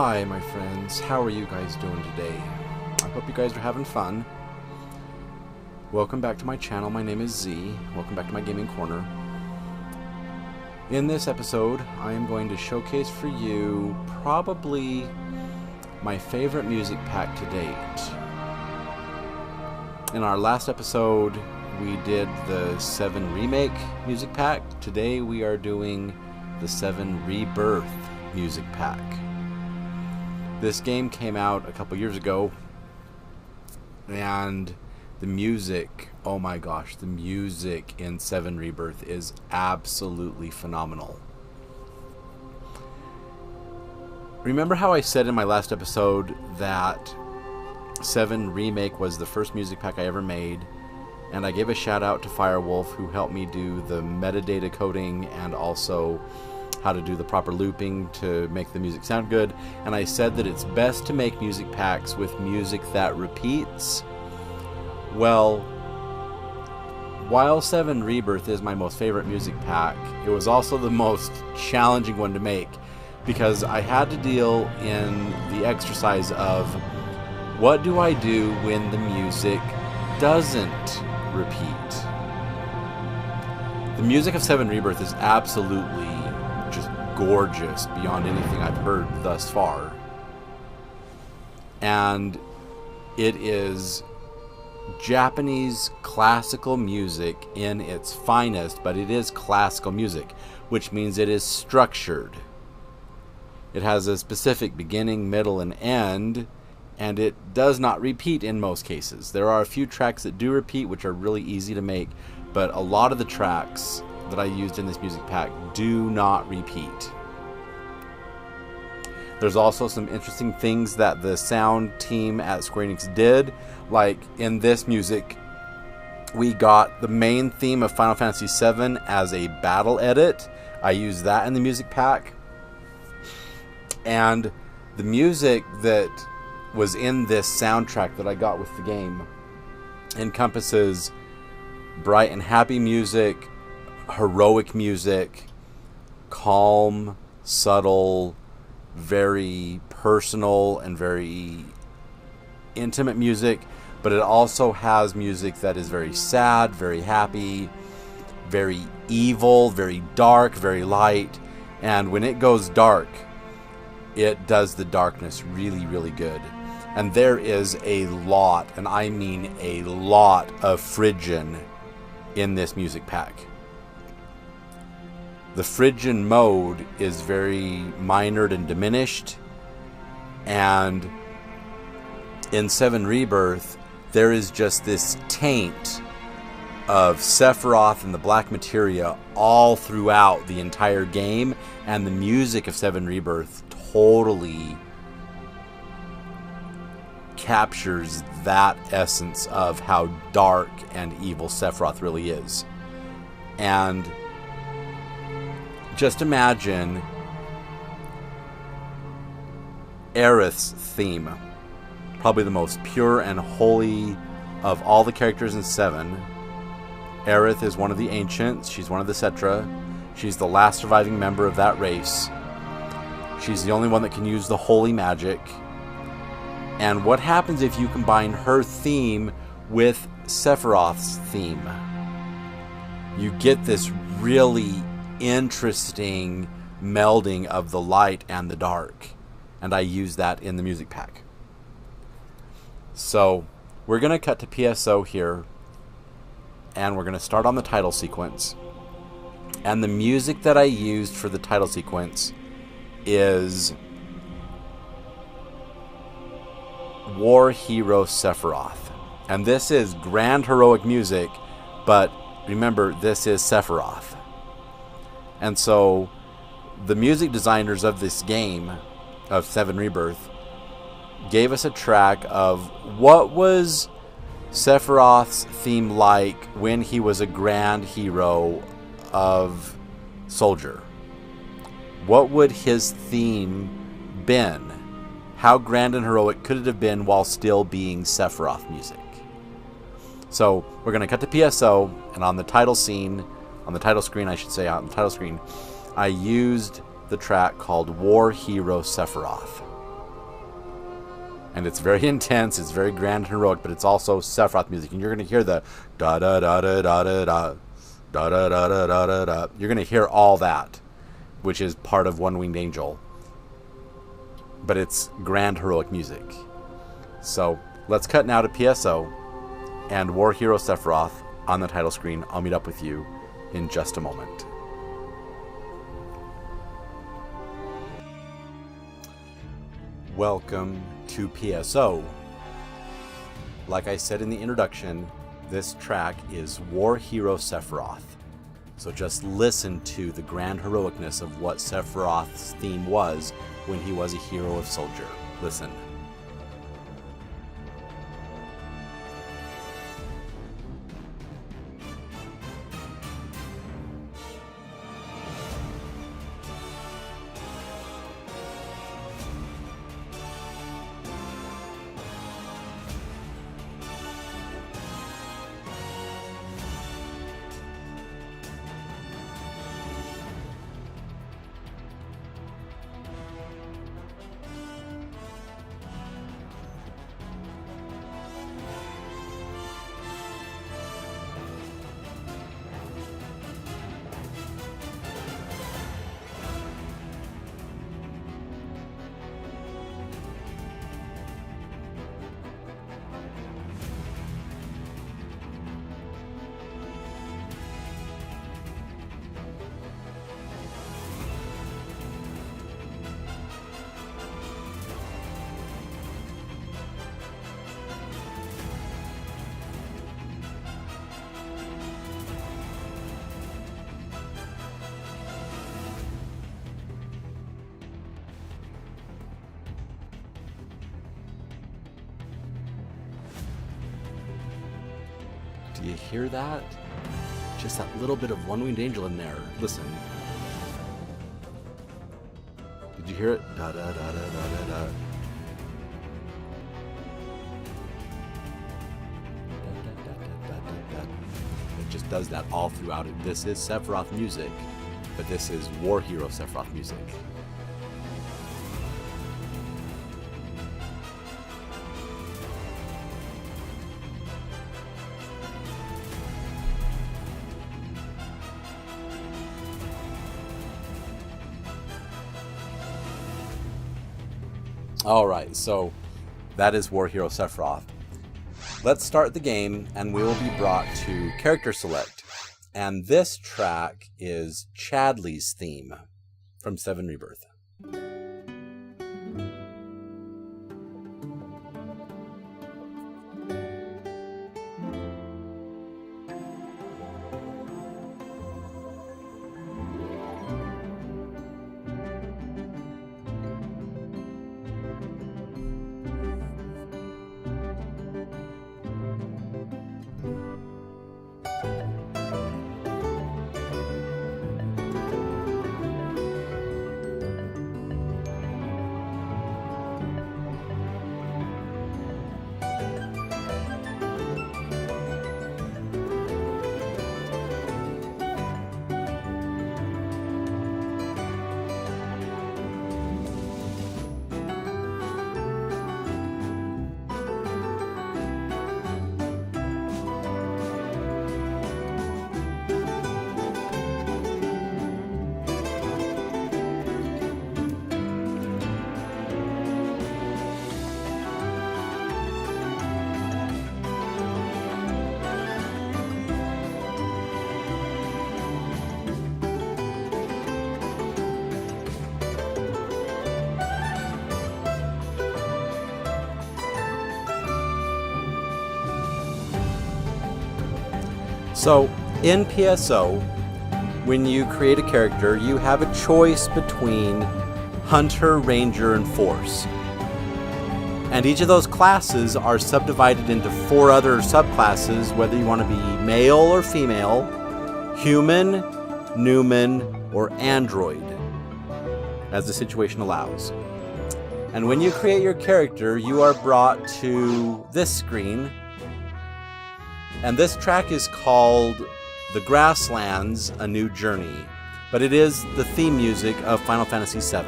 Hi my friends, how are you guys doing today? I hope you guys are having fun. Welcome back to my channel. My name is Z. Welcome back to my gaming corner. In this episode, I am going to showcase for you probably my favorite music pack to date. In our last episode, we did the 7 Remake music pack. Today we are doing the 7 Rebirth music pack. This game came out a couple years ago, and the music, oh my gosh, the music in 7 Rebirth is absolutely phenomenal. Remember how I said in my last episode that 7 Remake was the first music pack I ever made, and I gave a shout out to Firewolf, who helped me do the metadata coding and also how to do the proper looping to make the music sound good. And I said that it's best to make music packs with music that repeats. Well, while 7 Rebirth is my most favorite music pack, it was also the most challenging one to make, because I had to deal in the exercise of what do I do when the music doesn't repeat. The music of 7 Rebirth is absolutely just gorgeous beyond anything I've heard thus far. And it is Japanese classical music in its finest, but it is classical music, which means it is structured. It has a specific beginning, middle, and end, and it does not repeat in most cases. There are a few tracks that do repeat, which are really easy to make, but a lot of the tracks that I used in this music pack do not repeat. There's also some interesting things that the sound team at Square Enix did, like in this music we got the main theme of Final Fantasy VII as a battle edit. I used that in the music pack, and the music that was in this soundtrack that I got with the game encompasses bright and happy music, heroic music, calm, subtle, very personal and very intimate music, but it also has music that is very sad, very happy, very evil, very dark, very light. And when it goes dark, it does the darkness really, really good. And there is a lot, and I mean a lot, of Phrygian in this music pack. The Phrygian mode is very minored and diminished, and in 7 Rebirth there is just this taint of Sephiroth and the Black Materia all throughout the entire game, and the music of 7 Rebirth totally captures that essence of how dark and evil Sephiroth really is. And just imagine Aerith's theme, probably the most pure and holy of all the characters in 7. Aerith is one of the ancients. She's one of the Cetra. She's the last surviving member of that race. She's the only one that can use the holy magic. And what happens if you combine her theme with Sephiroth's theme? You get this really interesting melding of the light and the dark, and I use that in the music pack. So we're going to cut to PSO here, and we're going to start on the title sequence. And the music that I used for the title sequence is War Hero Sephiroth. And this is grand heroic music, but remember, this is Sephiroth. And so the music designers of this game, of 7 Rebirth, gave us a track of what was Sephiroth's theme like when he was a grand hero of Soldier. What would his theme been? How grand and heroic could it have been while still being Sephiroth music? So we're going to cut to PSO, and on the title scene, on the title screen, I should say, on the title screen, I used the track called War Hero Sephiroth. And it's very intense, it's very grand and heroic, but it's also Sephiroth music. And you're going to hear the da-da-da-da-da-da-da, da-da-da-da-da-da-da. You're going to hear all that, which is part of One Winged Angel. But it's grand heroic music. So let's cut now to PSO and War Hero Sephiroth on the title screen. I'll meet up with you in just a moment. Welcome to PSO. Like I said in the introduction, this track is War Hero Sephiroth. So just listen to the grand heroicness of what Sephiroth's theme was when he was a hero of soldier. Listen. Do you hear that? Just that little bit of One Winged Angel in there. Listen. Did you hear it? Da da da da da da da. It just does that all throughout it. This is Sephiroth music, but this is War Hero Sephiroth music. Alright, so that is War Hero Sephiroth. Let's start the game and we will be brought to Character Select. And this track is Chadley's theme from 7 Rebirth. So, in PSO, when you create a character, you have a choice between Hunter, Ranger, and Force. And each of those classes are subdivided into 4 other subclasses, whether you want to be male or female, human, Newman, or android, as the situation allows. And when you create your character, you are brought to this screen. And this track is called The Grasslands, A New Journey, but it is the theme music of Final Fantasy VII.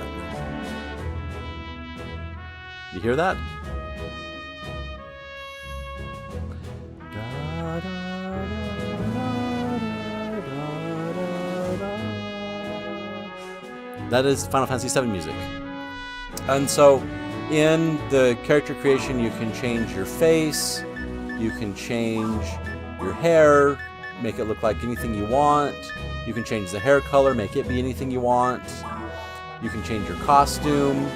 You hear that? that is Final Fantasy VII music. And so in the character creation, you can change your face, you can change your hair, make it look like anything you want. You can change the hair color, make it be anything you want. You can change your costume,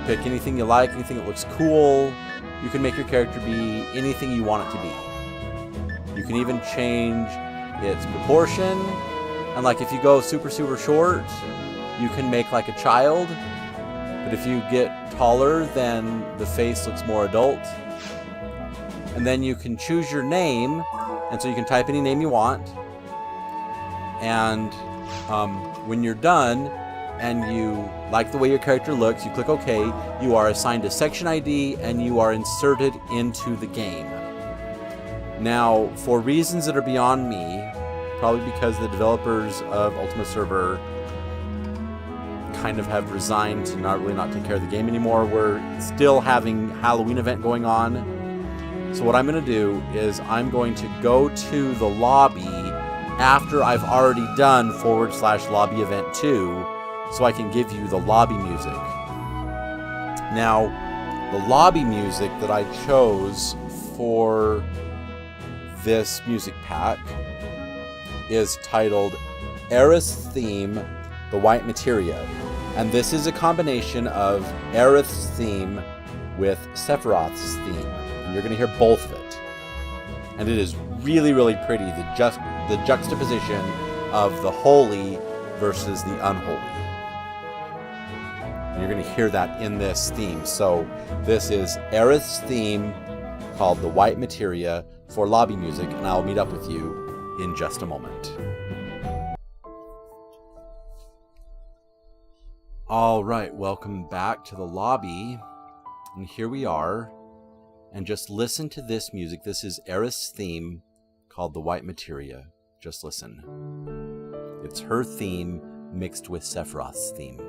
pick anything you like, anything that looks cool. You can make your character be anything you want it to be. You can even change its proportion. And like if you go super, super short, you can make like a child. But if you get taller, then the face looks more adult. And then you can choose your name. And so you can type any name you want. And when you're done and you like the way your character looks, you click OK, you are assigned a section ID and you are inserted into the game. Now, for reasons that are beyond me, probably because the developers of Ultima Server kind of have resigned to not take care of the game anymore. We're still having Halloween event going on. So what I'm going to do is I'm going to go to the lobby after I've already done /lobby event 2, so I can give you the lobby music. Now, the lobby music that I chose for this music pack is titled Aerith's Theme, the White Materia. And this is a combination of Aerith's theme with Sephiroth's theme. And you're going to hear both of it. And it is really, really pretty, the juxtaposition of the holy versus the unholy. And you're going to hear that in this theme. So this is Aerith's theme called the White Materia for lobby music, and I'll meet up with you in just a moment. All right, welcome back to the lobby, and here we are, and just listen to this music. This is Aerith's theme called the White Materia. Just listen. It's her theme mixed with Sephiroth's theme.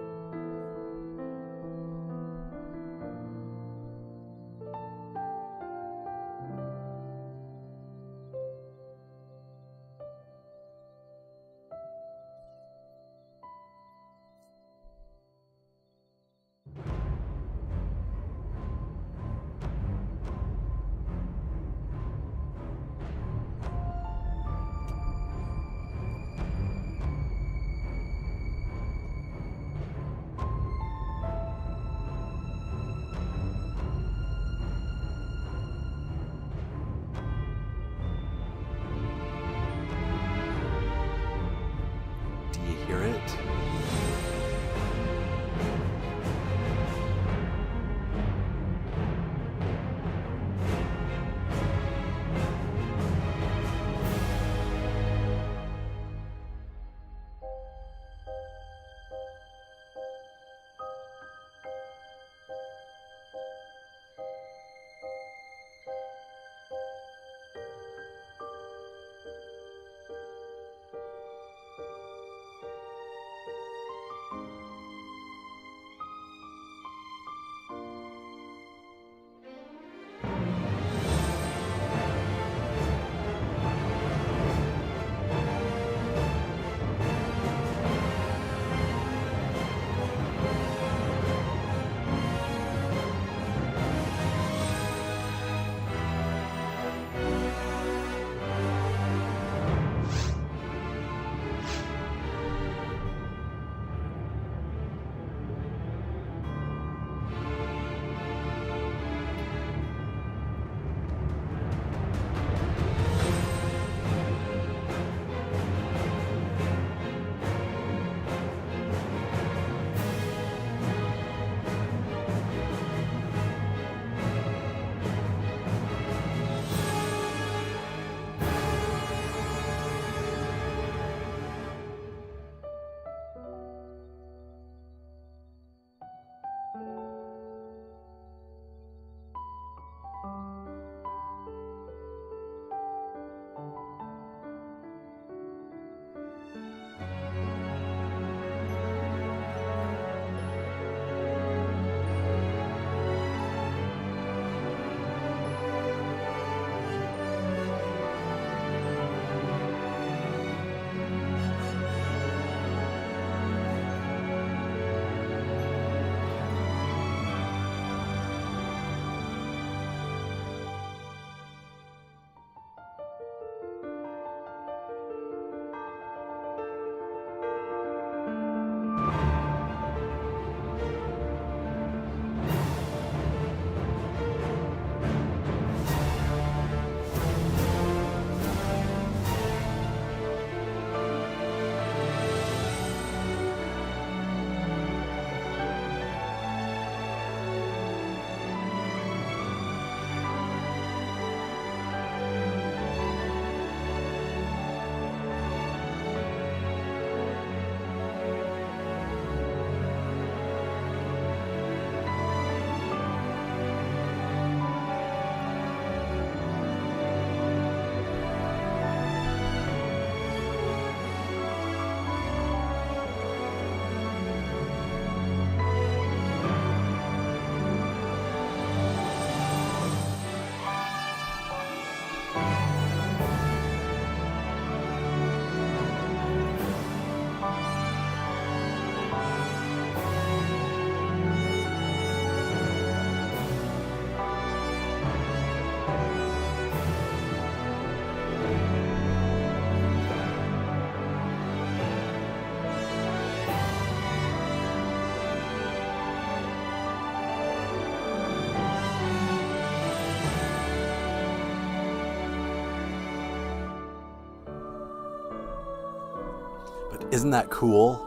Isn't that cool?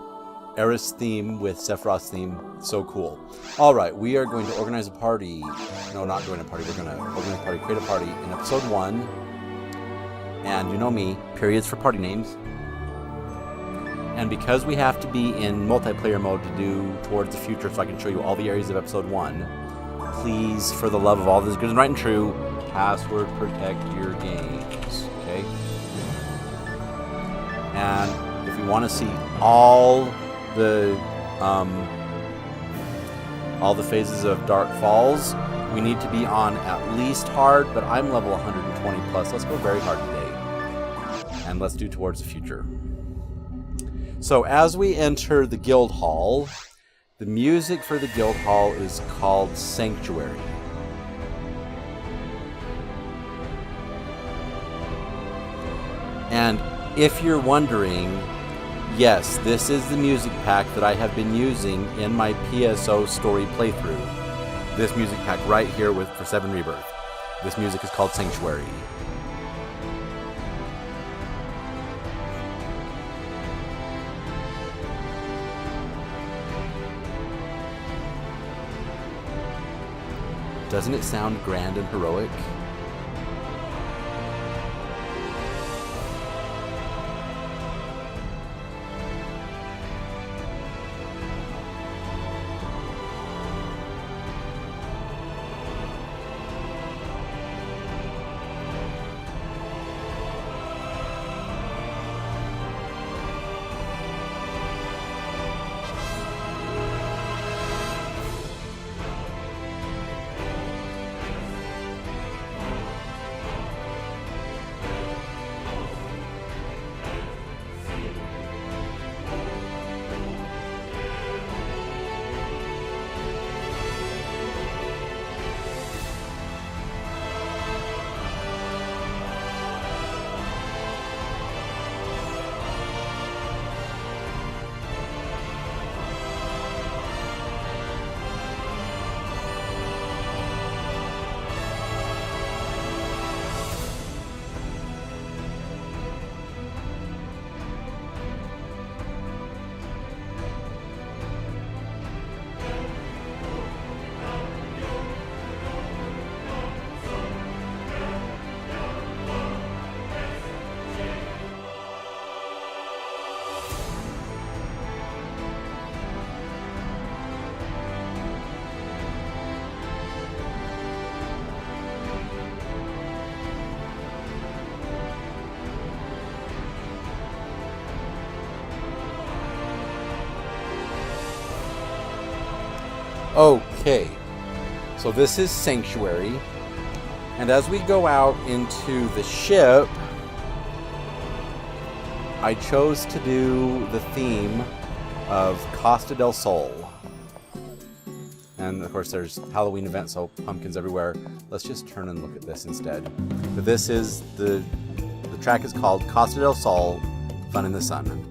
Aerith's theme with Sephiroth's theme. So cool. Alright, we are going to organize a party. No, not join a party. We're going to organize a party, create a party in episode 1. And you know me, periods for party names. And because we have to be in multiplayer mode to do towards the future so I can show you all the areas of episode 1, please, for the love of all that is good and right and true, password protect your games, okay? And if you want to see all the phases of Dark Falls, we need to be on at least hard, but I'm level 120 plus. Let's go very hard today. And let's do towards the future. So as we enter the guild hall, the music for the guild hall is called Sanctuary. And if you're wondering, yes, this is the music pack that I have been using in my PSO story playthrough. This music pack right here for 7 Rebirth. This music is called Sanctuary. Doesn't it sound grand and heroic? Okay, so this is Sanctuary, and as we go out into the ship, I chose to do the theme of Costa del Sol. And of course there's Halloween event, so pumpkins everywhere. Let's just turn and look at this instead. But this is, the track is called Costa del Sol, Fun in the Sun.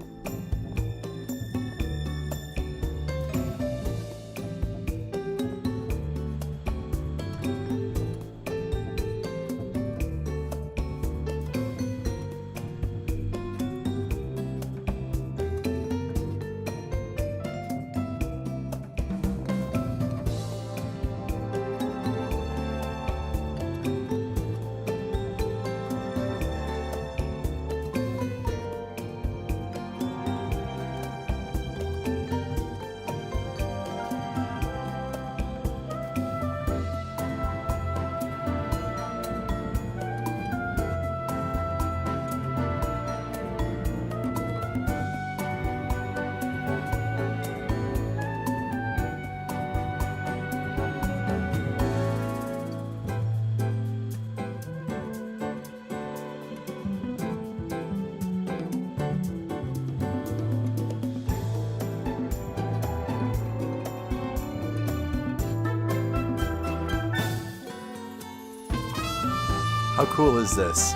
How cool is this?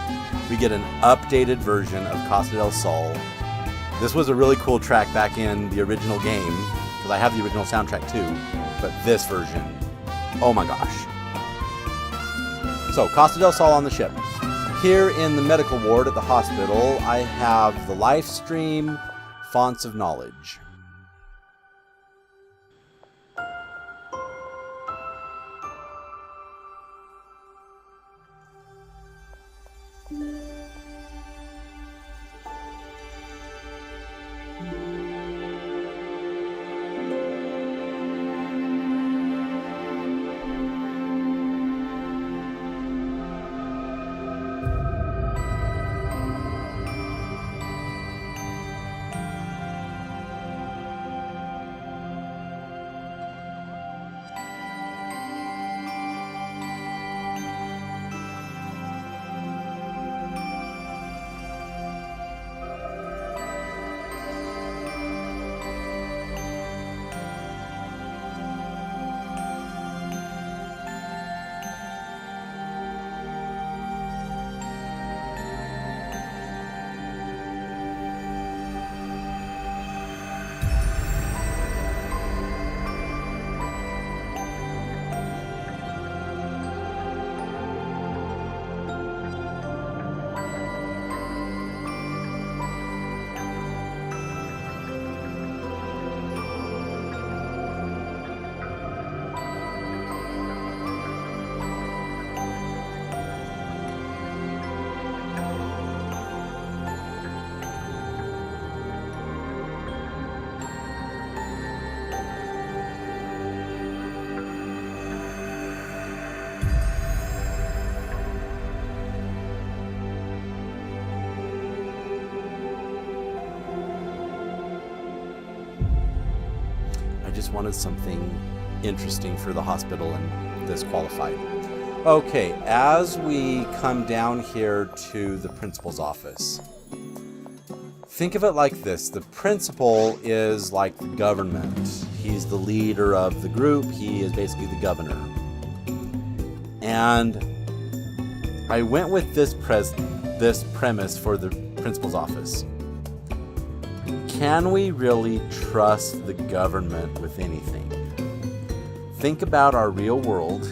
We get an updated version of Costa del Sol. This was a really cool track back in the original game, because I have the original soundtrack too, but this version, oh my gosh. So, Costa del Sol on the ship. Here in the medical ward at the hospital, I have the Lifestream fonts of knowledge. Just wanted something interesting for the hospital, and this qualified. Okay, as we come down here to the principal's office, think of it like this. The principal is like the government. He's the leader of the group. He is basically the governor. And I went with this premise for the principal's office. Can we really trust the government with anything? Think about our real world,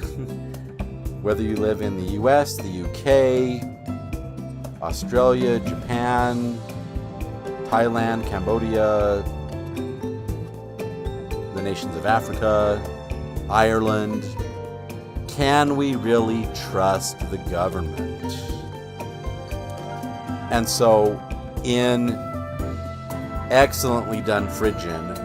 whether you live in the US, the UK, Australia, Japan, Thailand, Cambodia, the nations of Africa, Ireland. Can we really trust the government? And so, in excellently done Phrygian,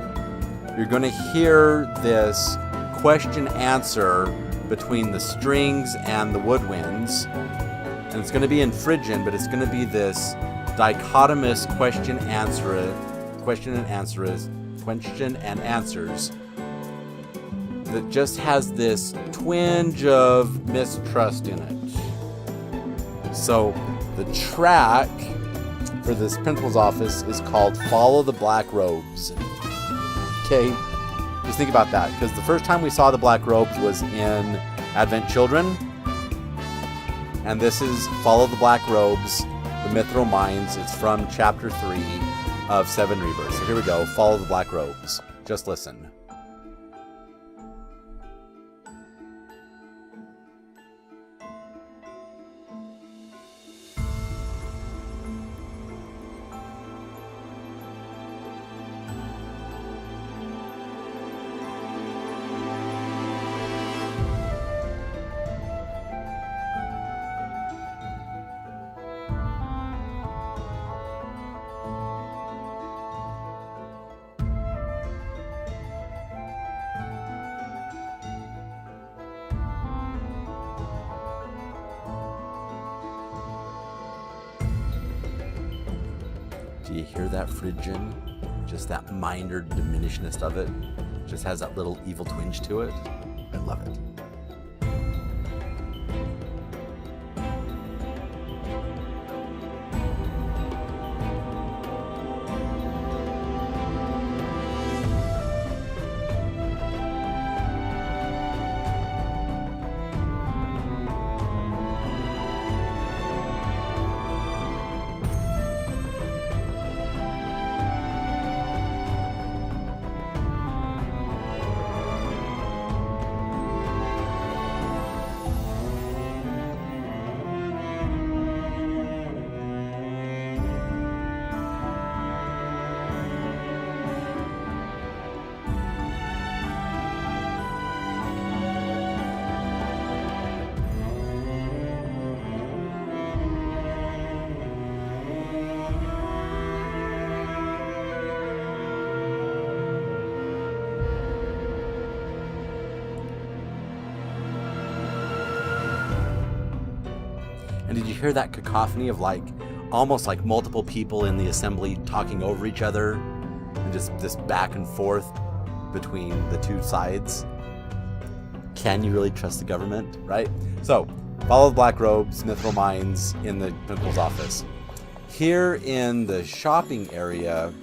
you're going to hear this question answer between the strings and the woodwinds, and it's going to be in Phrygian, but it's going to be this dichotomous question and answers that just has this twinge of mistrust in it. So the track for this principal's office is called Follow the Black Robes. Okay, just think about that, because the first time we saw the black robes was in Advent Children, and this is Follow the Black Robes, the Mythril Mines. It's from chapter 3 of 7 Rebirths. So here we go, Follow the Black Robes. Just listen. Do you hear that Phrygian? Just that minor diminishedness of it. Just has that little evil twinge to it. I love it. hear that cacophony of like, almost like multiple people in the assembly talking over each other, and just this back and forth between the two sides. Can you really trust the government, right? So, follow the black robes, Mythril Mines in the Principal's office. Here in the shopping area,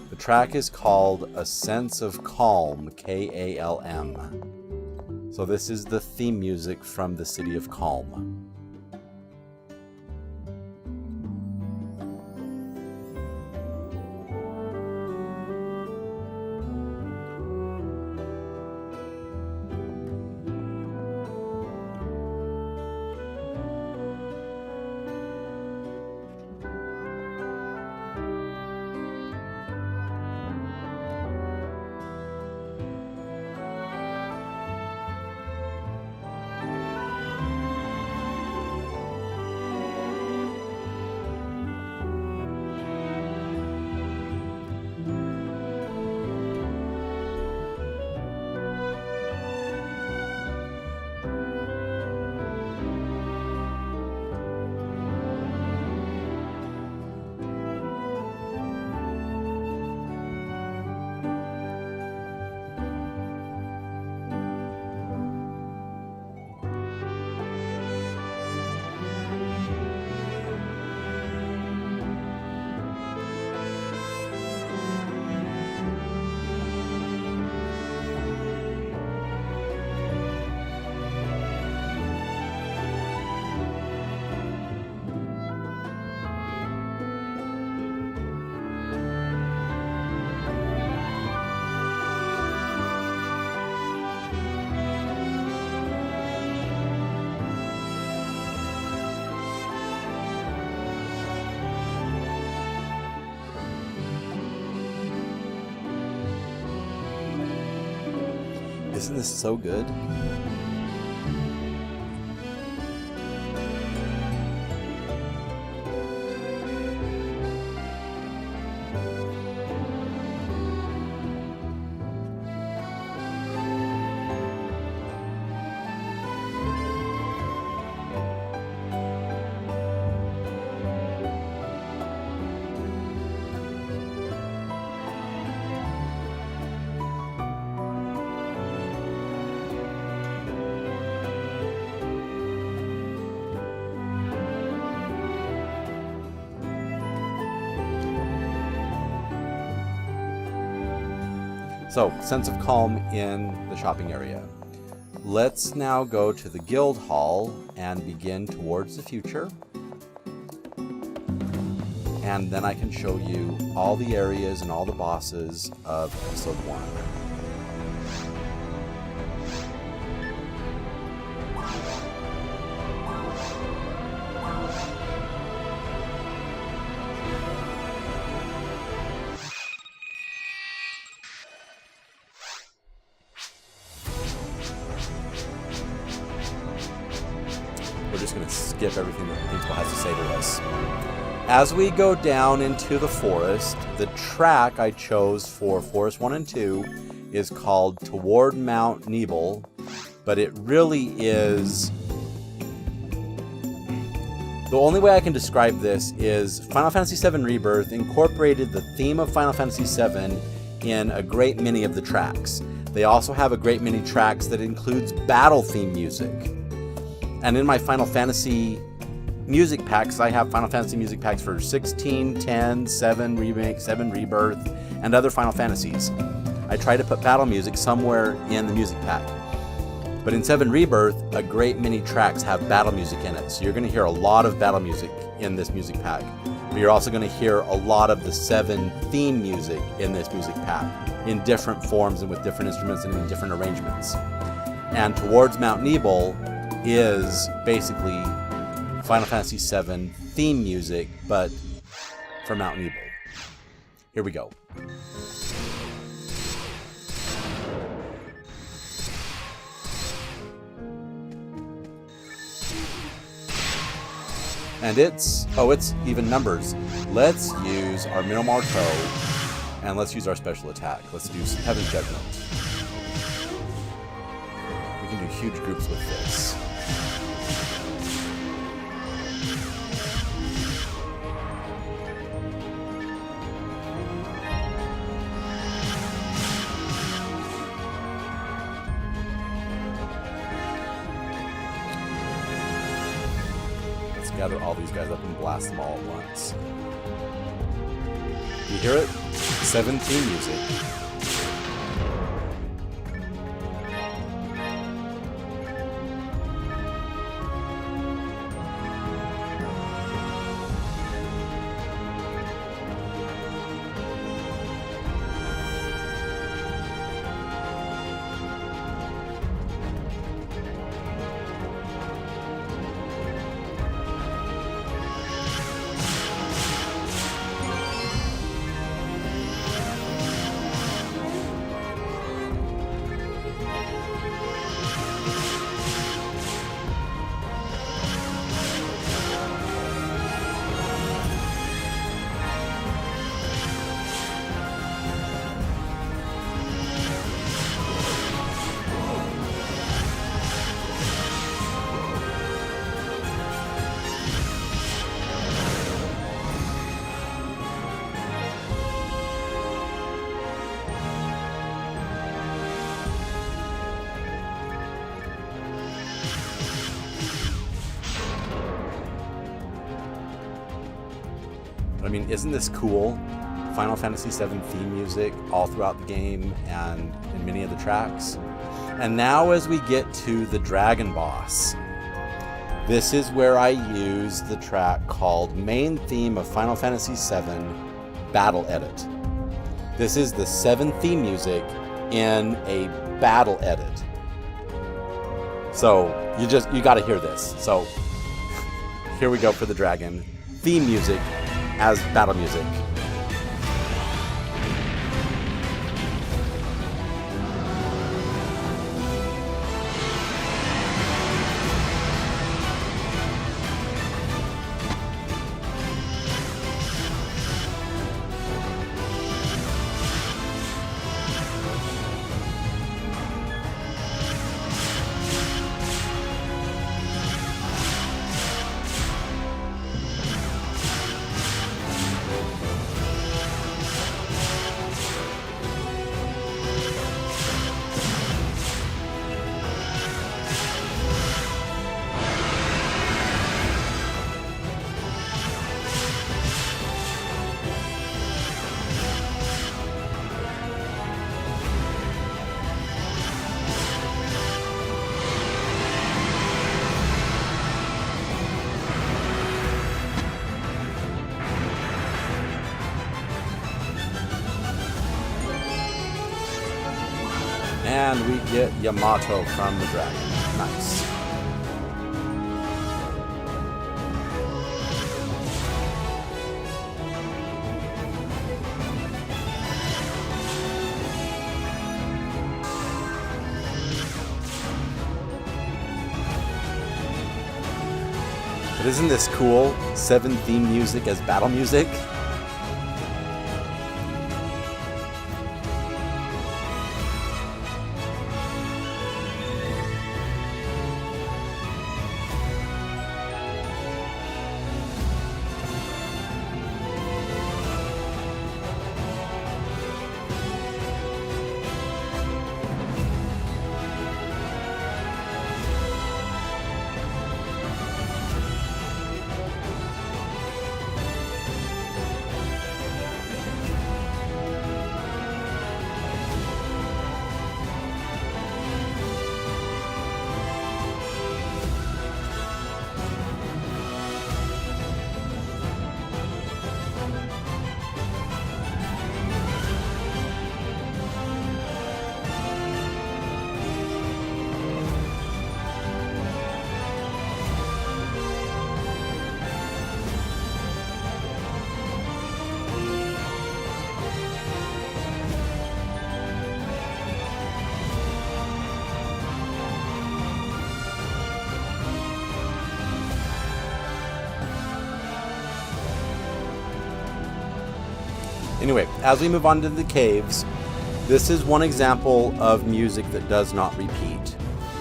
the track is called A Sense of Kalm, K-A-L-M. So this is the theme music from the city of Kalm. Isn't this so good? So, sense of calm in the shopping area. Let's now go to the guild hall and begin towards the future. And then I can show you all the areas and all the bosses of episode 1. We're just going to skip everything that the principal has to say to us. As we go down into the forest, the track I chose for Forest 1 and 2 is called Toward Mount Nibel, but it really is... The only way I can describe this is Final Fantasy VII Rebirth incorporated the theme of Final Fantasy VII in a great many of the tracks. They also have a great many tracks that includes battle theme music. And in my Final Fantasy music packs, I have Final Fantasy music packs for 16, 10, 7 Remake, 7 Rebirth, and other Final Fantasies. I try to put battle music somewhere in the music pack. But in 7 Rebirth, a great many tracks have battle music in it. So you're going to hear a lot of battle music in this music pack. But you're also going to hear a lot of the 7 theme music in this music pack, in different forms and with different instruments and in different arrangements. And Towards Mount Nibel is basically Final Fantasy VII theme music, but for Mount Nibel. Here we go. And it's even numbers. Let's use our Mako, and let's use our special attack. Let's do Heaven's Judgment. We can do huge groups with this. gather all these guys up and blast them all at once. You hear it? 7 theme music. I mean, isn't this cool? Final Fantasy VII theme music all throughout the game and in many of the tracks. And now as we get to the dragon boss, this is where I use the track called Main Theme of Final Fantasy VII Battle Edit. This is the 7 theme music in a battle edit. So you gotta hear this. So here we go for the dragon. Theme music as battle music. And we get Yamato from the dragon. Nice. But isn't this cool? 7 theme music as battle music? Anyway, as we move on to the caves, this is one example of music that does not repeat.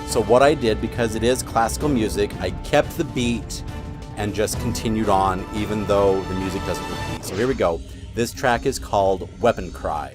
So what I did, because it is classical music, I kept the beat and just continued on even though the music doesn't repeat. So here we go. This track is called Weapon Cry.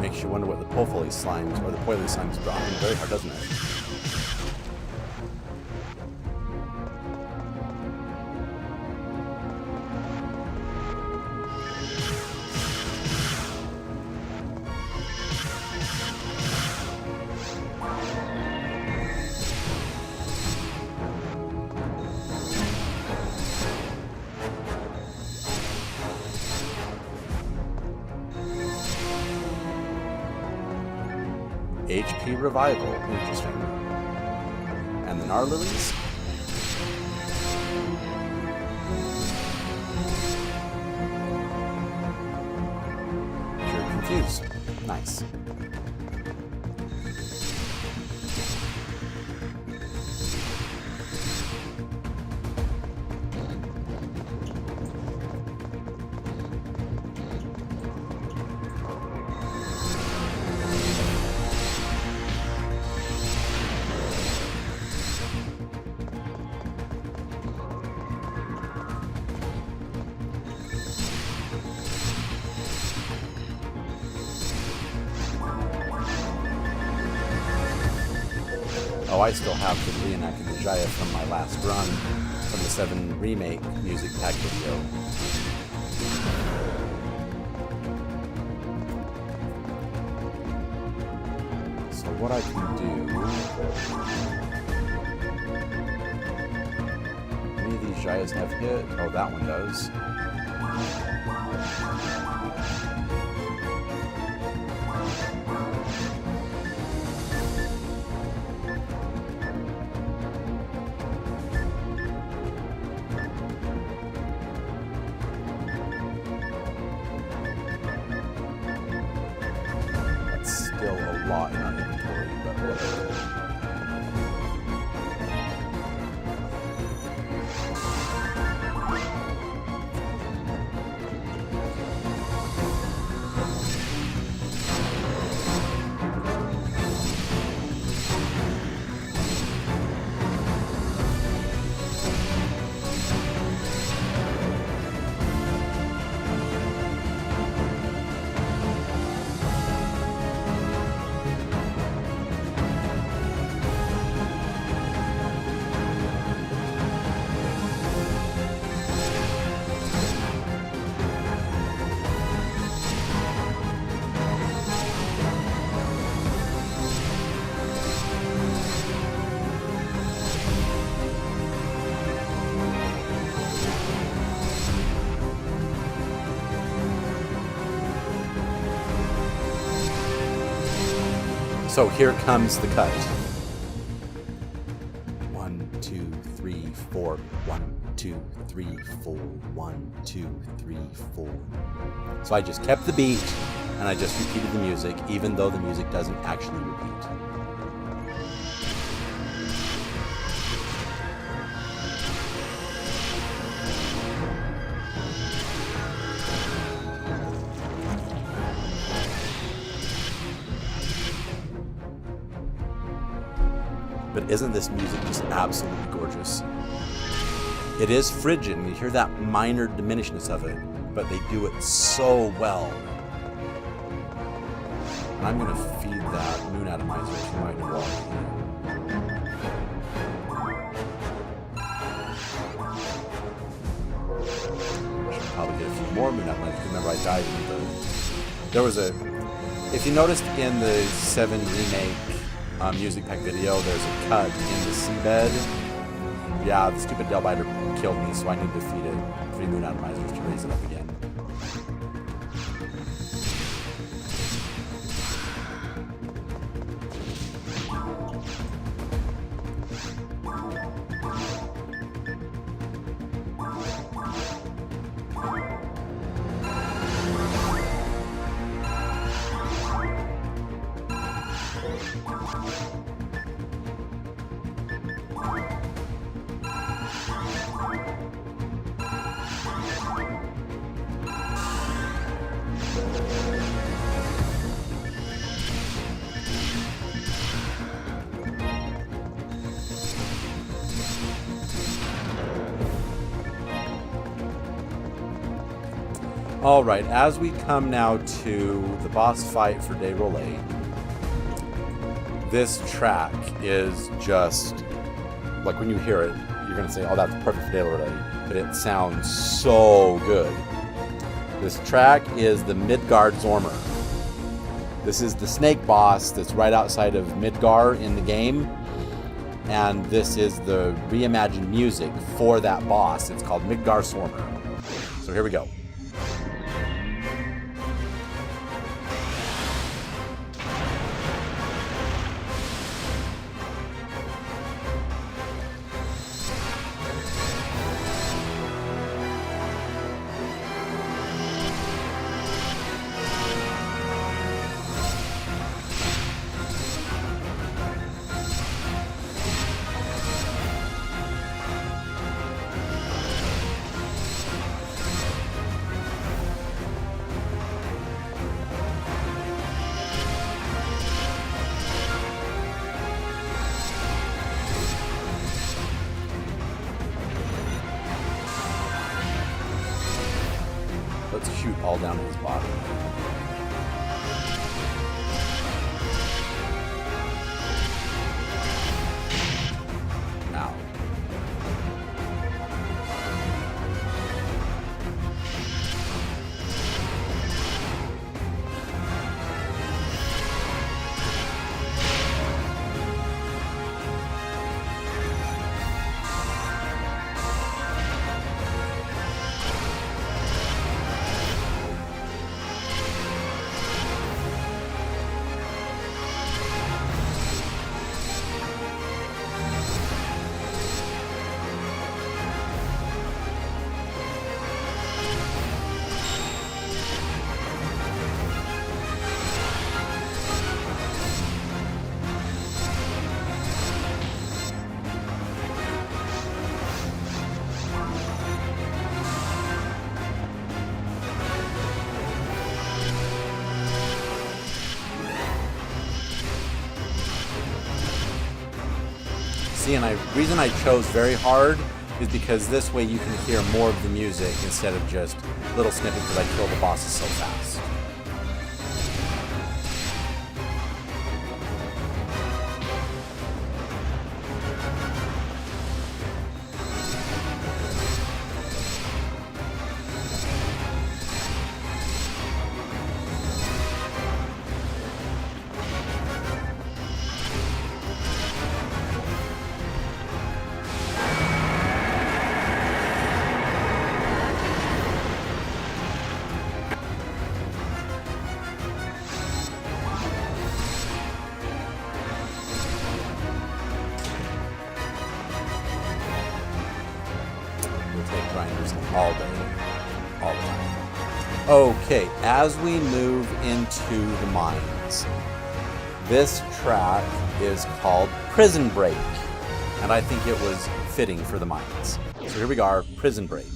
makes you wonder what the Pofoli slimes or the Poily slimes drop in very hard, doesn't it? HP Revival, interesting. And the Gnarlilies? You're confused. Nice. Oh, I still have the reenacting the Jaya from my last run from the 7 Remake Music Pack video. So what I can do... Any of these Jayas have hit? Oh, that one does. So here comes the cut. 1, 2, 3, 4. 1, 2, 3, 4. 1, 2, 3, 4. So I just kept the beat and I just repeated the music, even though the music doesn't actually repeat. But isn't this music just absolutely gorgeous? It is frigid, and you hear that minor diminishedness of it, but they do it so well. I'm going to feed that Moon Atomizer to my Nibel. I should probably get a few more Moon Atomizers. Remember, I died in the... There was a... If you noticed in the 7 Remake Music Pack video, there's a cut in the seabed. Yeah, the stupid Delbiter killed me, so I need to feed it 3 Moon Atomizers to raise it up again. Alright, as we come now to the boss fight for Day Relay, this track is just, like when you hear it, you're going to say, oh, that's perfect for Day Relay, but it sounds so good. This track is the Midgard Zormer. This is the snake boss that's right outside of Midgar in the game, and this is the reimagined music for that boss. It's called Midgar Zormer. So here we go. Let's shoot all down his body. Now. See, and the reason I chose very hard is because this way you can hear more of the music instead of just little snippets because I kill the bosses so fast. All day, all the time. Okay, as we move into the mines, this track is called Prison Break, and I think it was fitting for the mines. So here we are, Prison Break.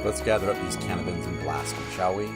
Let's gather up these cannons and blast them, shall we?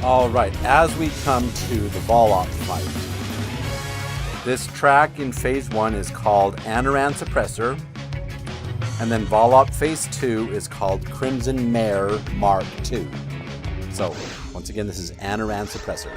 Alright, as we come to the Volop fight, this track in Phase 1 is called Anoran Suppressor, and then Volop Phase 2 is called Crimson Mare Mark II. So, once again, this is Anoran Suppressor.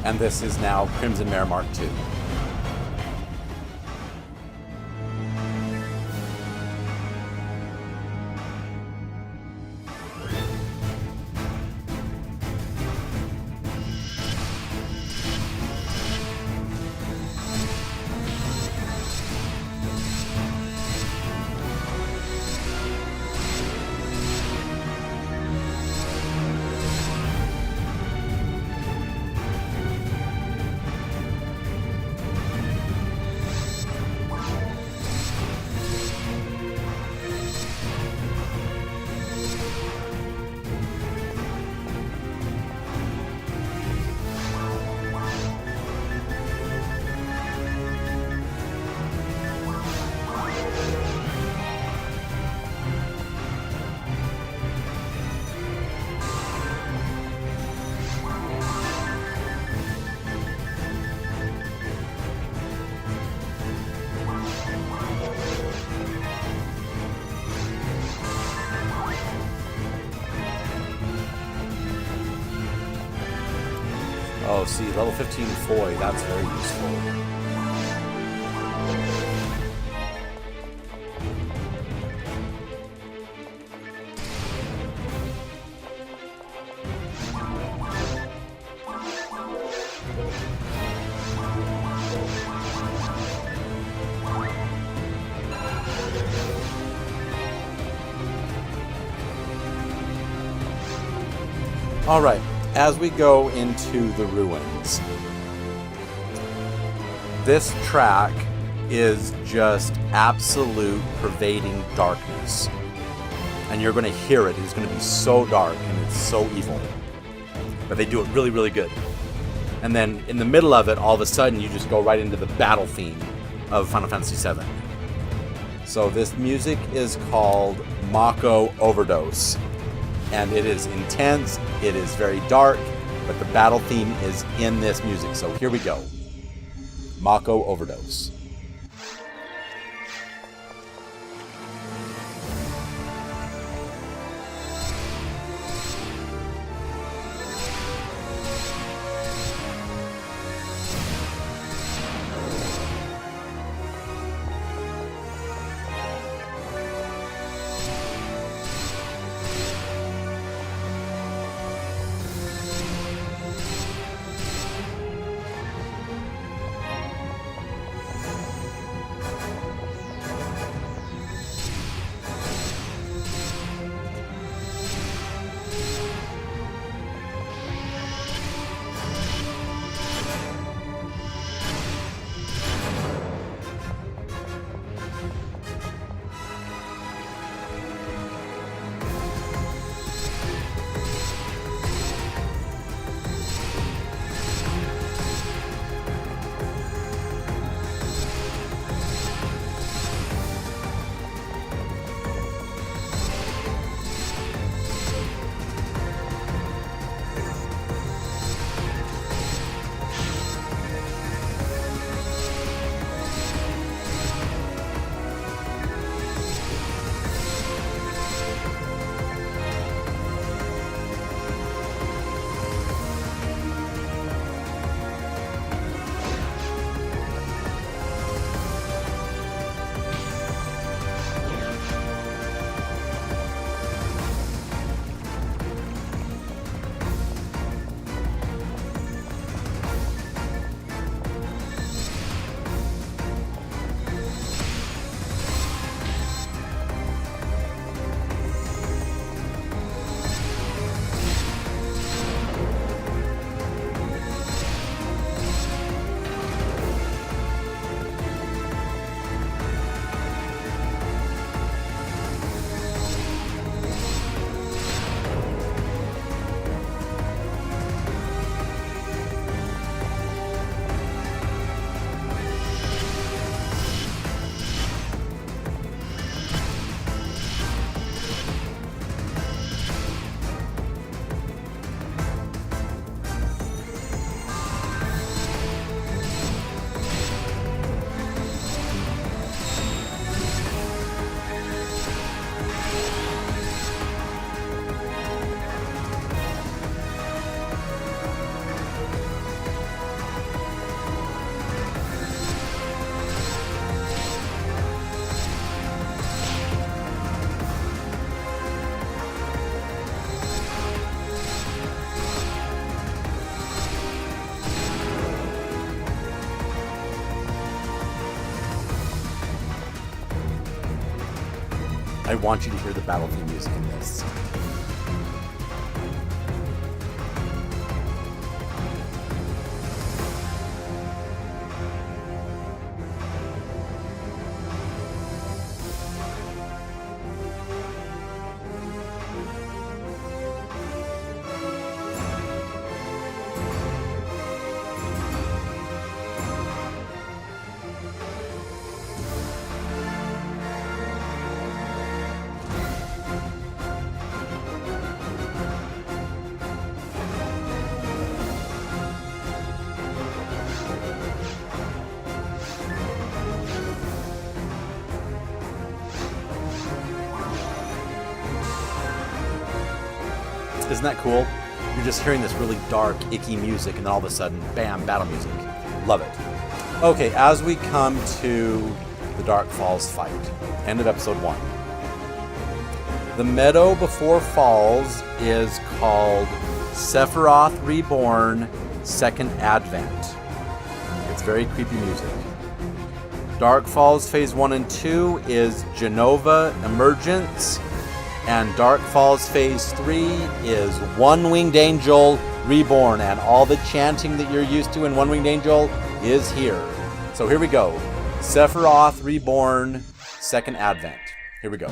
And this is now Crimson Mare Mark II. Oh, see, level 15 Foy, that's very useful. All right. As we go into the ruins, this track is just absolute pervading darkness. And you're going to hear it. It's going to be so dark and it's so evil. But they do it really, really good. And then in the middle of it, all of a sudden, you just go right into the battle theme of Final Fantasy VII. So this music is called Mako Overdose. And it is intense, it is very dark, but the battle theme is in this music. So here we go. Mako Overdose. want you to hear the battle theme music in this. Isn't that cool? You're just hearing this really dark, icky music, and then all of a sudden, bam, battle music. Love it. Okay, as we come to the Dark Falls fight, end of episode 1. The meadow before Falls is called Sephiroth Reborn Second Advent. It's very creepy music. Dark Falls Phase 1 and 2 is Genova Emergence. And Dark Falls Phase 3 is One Winged Angel Reborn. And all the chanting that you're used to in One Winged Angel is here. So here we go. Sephiroth Reborn Second Advent. Here we go.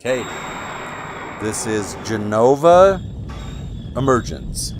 Okay, this is Genova Emergence.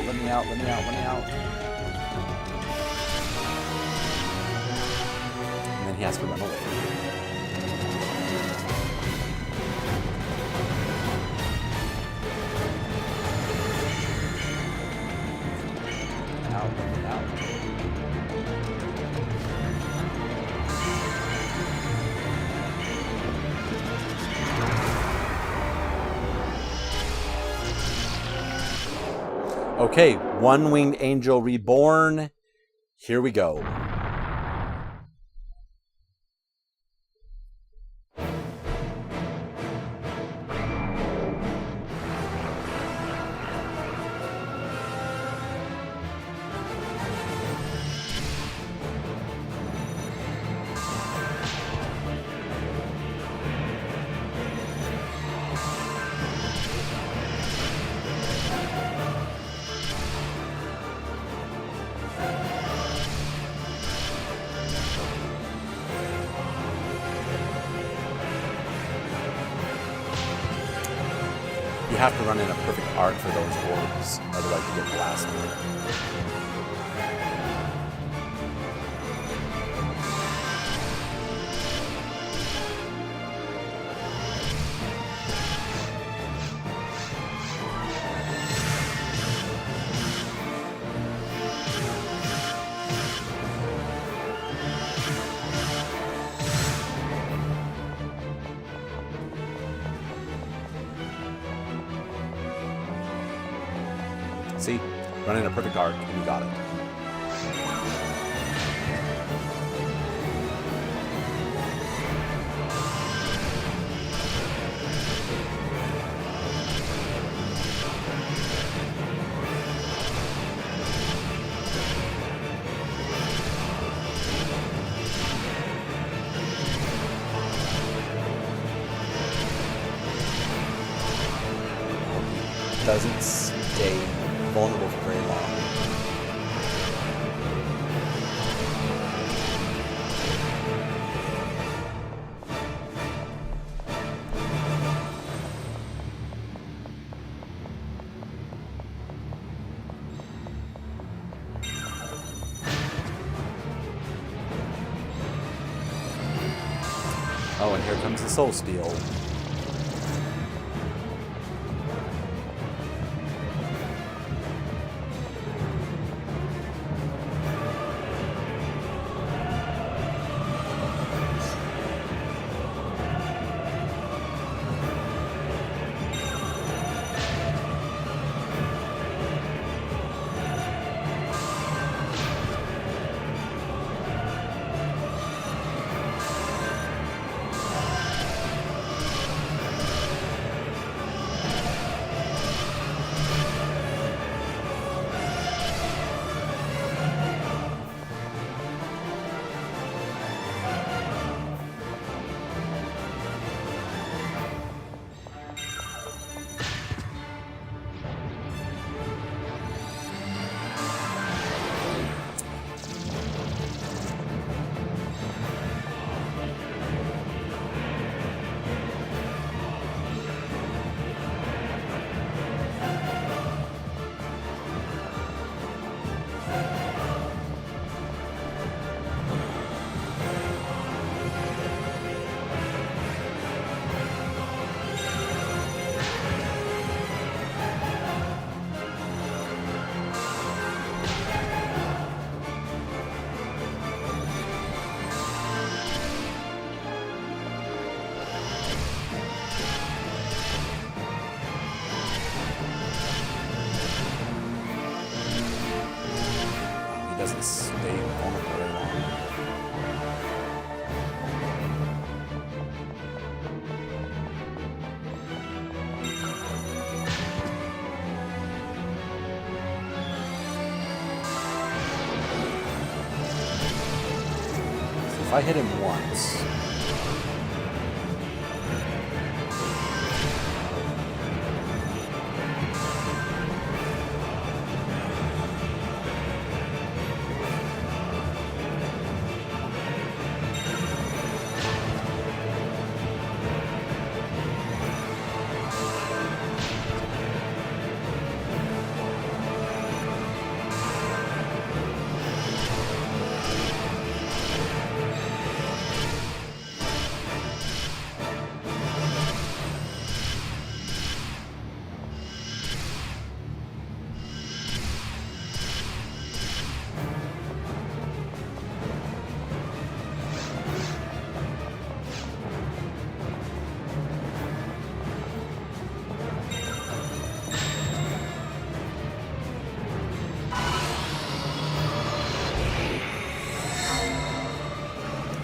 Let me out. And then he has to run away. Out. Okay, One Winged Angel Reborn. Here we go. have to run in a perfect arc for those orbs, otherwise you get blasted. See? Run in a perfect arc, and you got it. Doesn't stay vulnerable for very long. Oh, and here comes the Soul Steel. Doesn't stay vulnerable very long. So if I hit him once,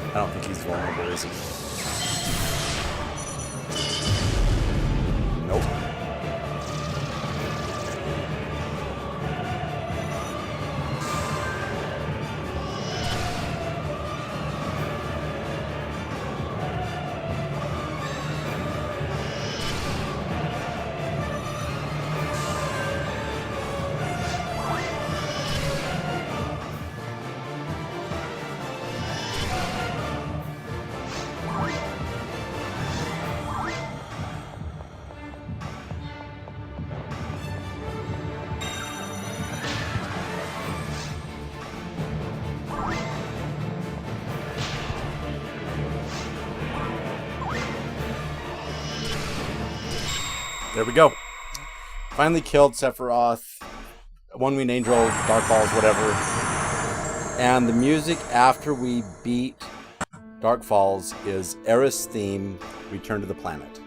I don't think he's vulnerable, is he? Nope. There we go. Finally killed Sephiroth. One Winged Angel, Dark Falls, whatever. And the music after we beat Dark Falls is Aerith's theme, Return to the Planet.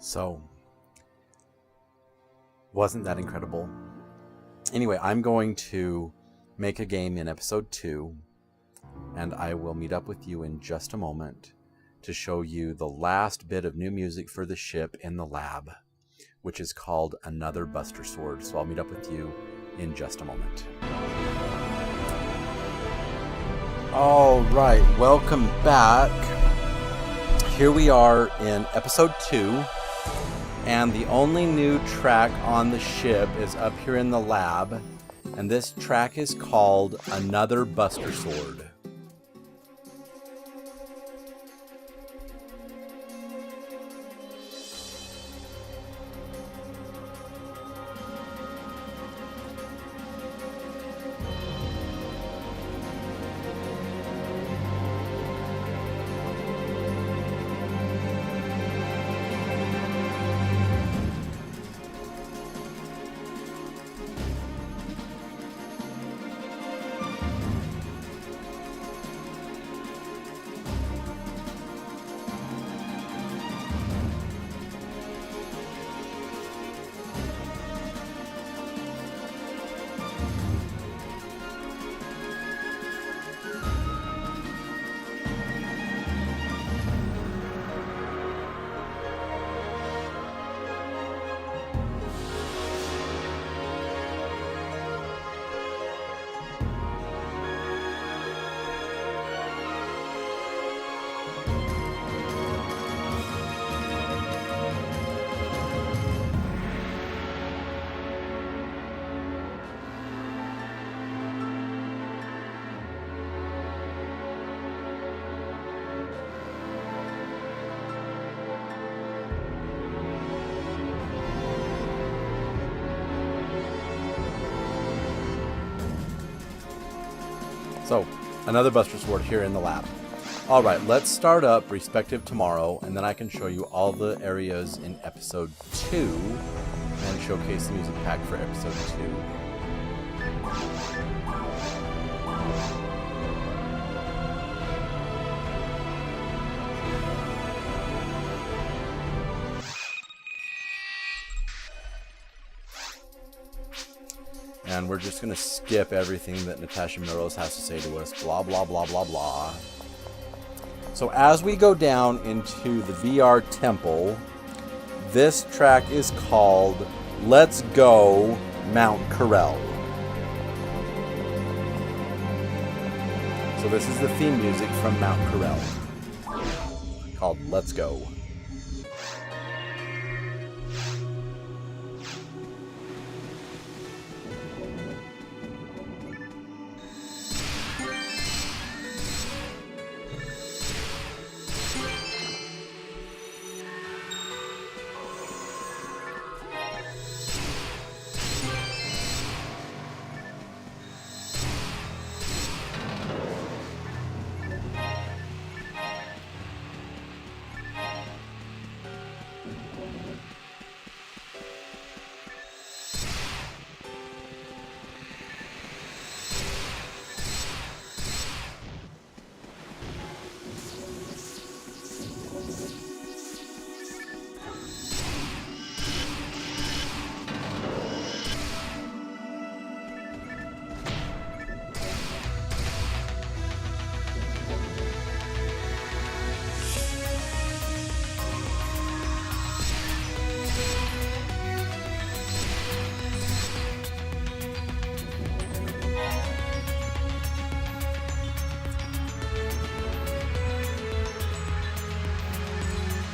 So, wasn't that incredible? Anyway, I'm going to make a game in episode 2, and I will meet up with you in just a moment to show you the last bit of new music for the ship in the lab, which is called Another Buster Sword. So I'll meet up with you in just a moment. All right, welcome back. Here we are in episode 2. And the only new track on the ship is up here in the lab. And this track is called Another Buster Sword. So, another Buster Sword here in the lab. Alright, let's start up Respective Tomorrow, and then I can show you all the areas in Episode 2, and showcase the music pack for Episode 2. And we're just going to skip everything that Natasha Melrose has to say to us. Blah, blah, blah, blah, blah. So as we go down into the VR temple, this track is called Let's Go Mount Corel. So this is the theme music from Mount Corel, called Let's Go.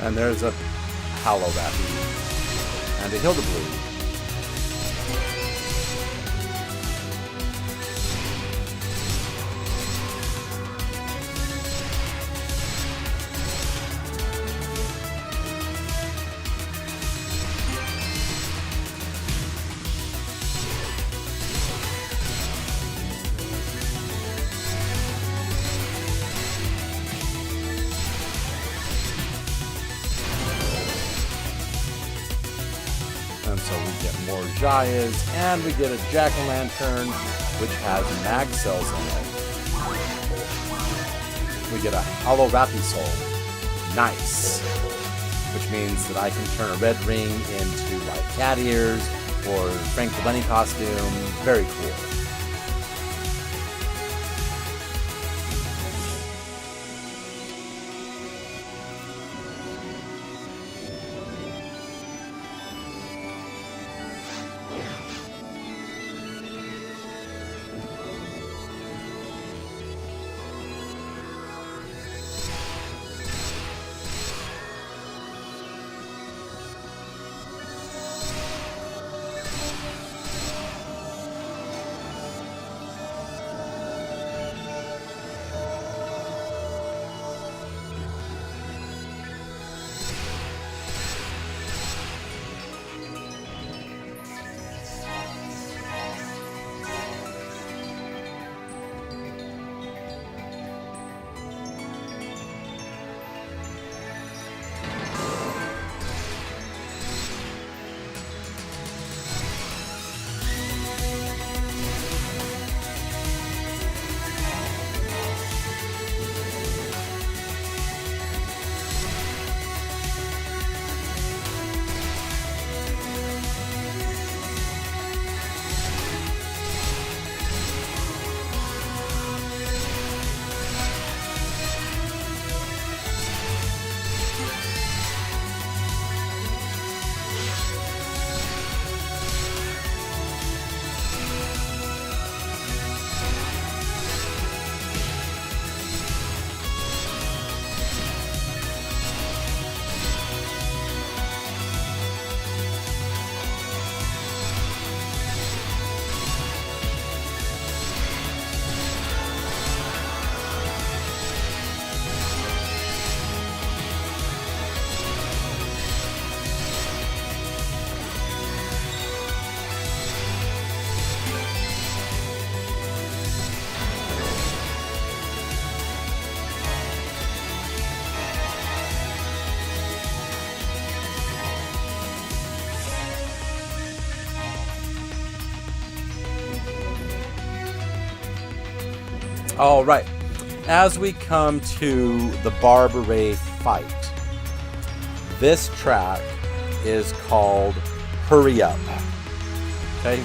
And there's a Hollow Rappy and a Hilda Blue. And so we get more Jayas, and we get a Jack-o'-lantern, which has mag cells in it. We get a Hollow Rappy Soul. Nice. Which means that I can turn a red ring into like cat ears, or Frank the Bunny costume. Very cool. All right, as we come to the Barbaray fight, this track is called Hurry Up. Okay?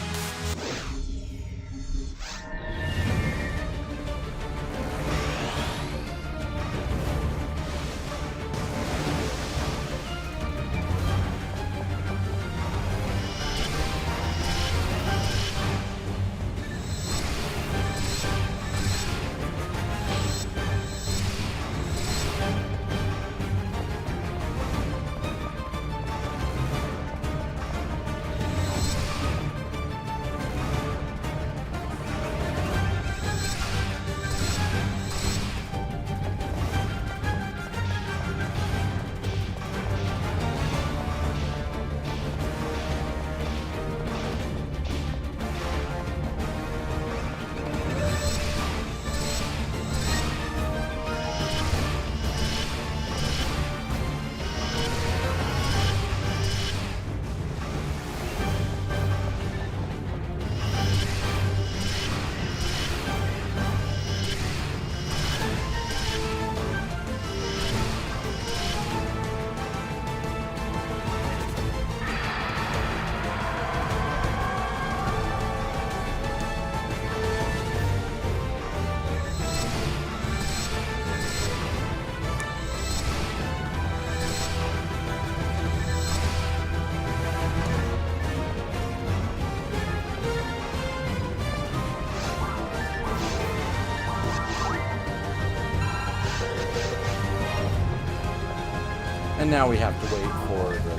And now we have to wait for the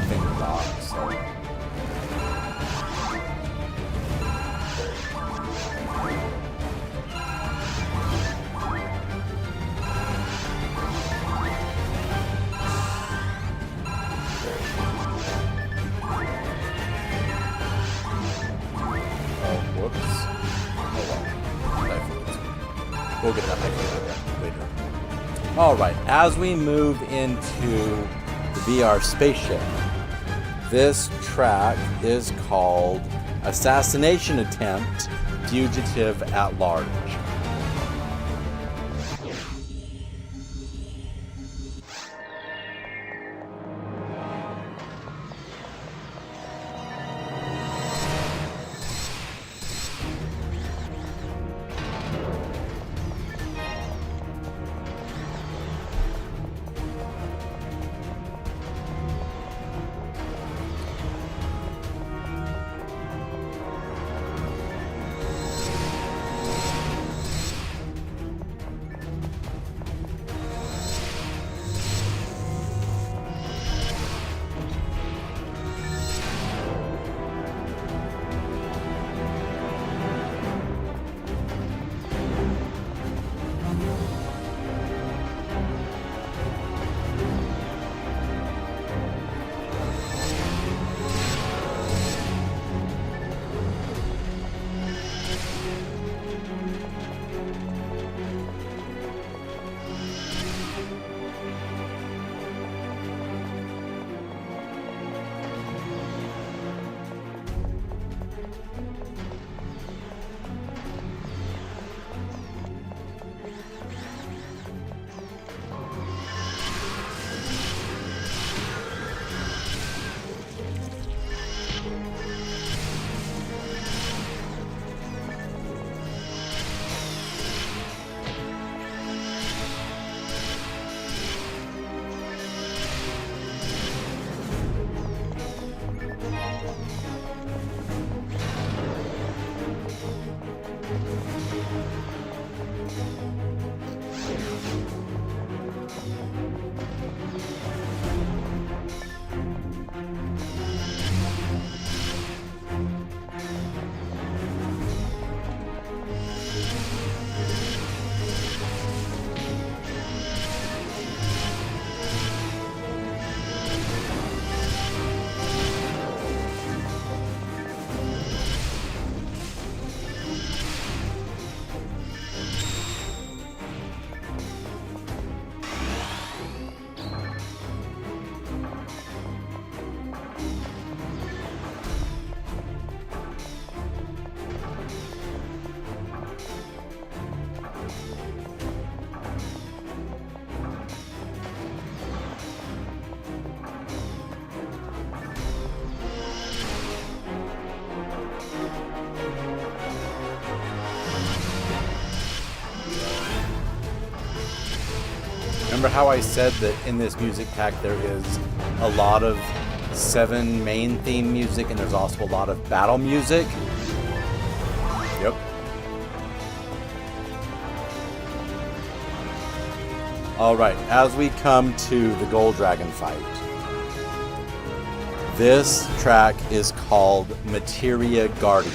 thing to dock, so... We'll get that later. Alright, as we move into the VR spaceship, this track is called Assassination Attempt, Fugitive at Large. Remember how I said that in this music pack there is a lot of 7 main theme music and there's also a lot of battle music? Yep. Alright, as we come to the Gold Dragon fight, this track is called Materia Guardian.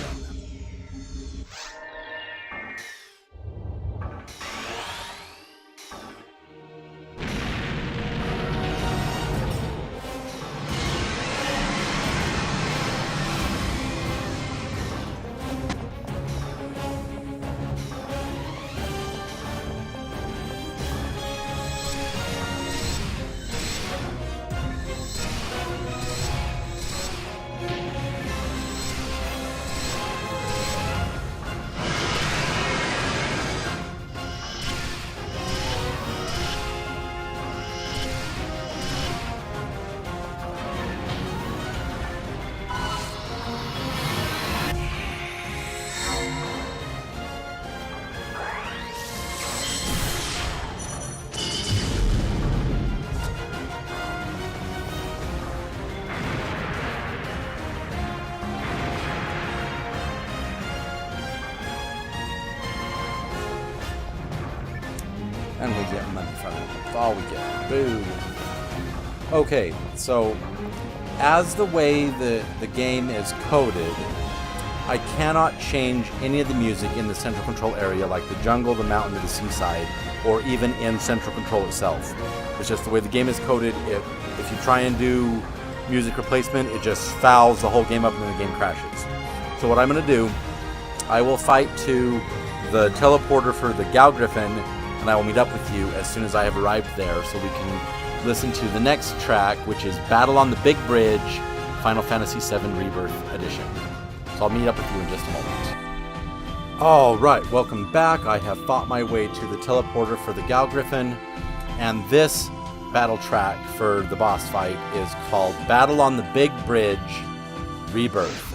And we get money from it. That's all we get. Boo. Okay, so as the way the game is coded, I cannot change any of the music in the central control area, like the jungle, the mountain, or the seaside, or even in central control itself. It's just the way the game is coded. If you try and do music replacement, it just fouls the whole game up and then the game crashes. So what I'm going to do, I will fight to the teleporter for the Gal Griffin, and I will meet up with you as soon as I have arrived there, so we can listen to the next track, which is Battle on the Big Bridge, Final Fantasy VII Rebirth Edition. So I'll meet up with you in just a moment. Alright, welcome back. I have fought my way to the teleporter for the Gal Griffin, and this battle track for the boss fight is called Battle on the Big Bridge Rebirth.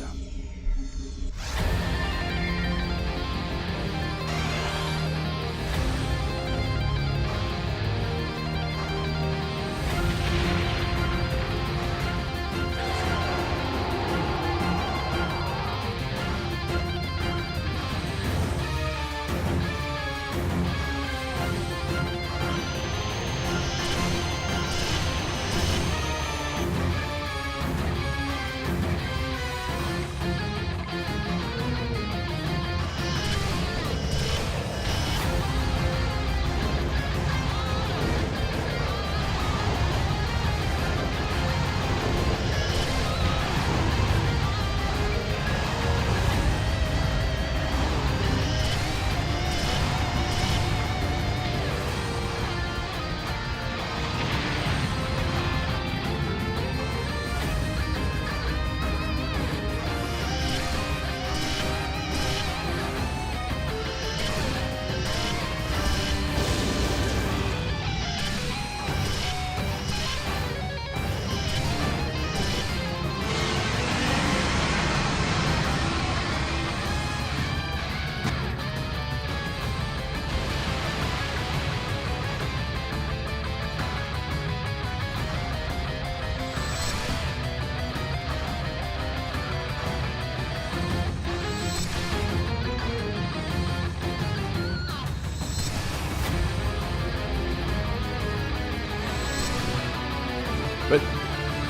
But